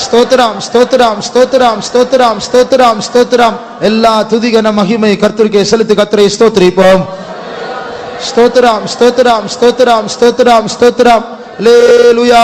Speaker 2: ஸ்தோத்திரம், ஸ்தோத்திரம், ஸ்தோத்திரம், ஸ்தோத்திரம், ஸ்தோத்திரம், ஸ்தோத்திரம். எல்லா துதிகன மகிமை கர்த்தருக்கே செலுத்தி கர்த்தரை ஸ்தோத்திரிப்போம். ஸ்தோத்திரம், ஸ்தோத்திரம், ஸ்தோத்திரம், ஸ்தோத்திரம், ஸ்தோத்திரம். அல்லேலூயா.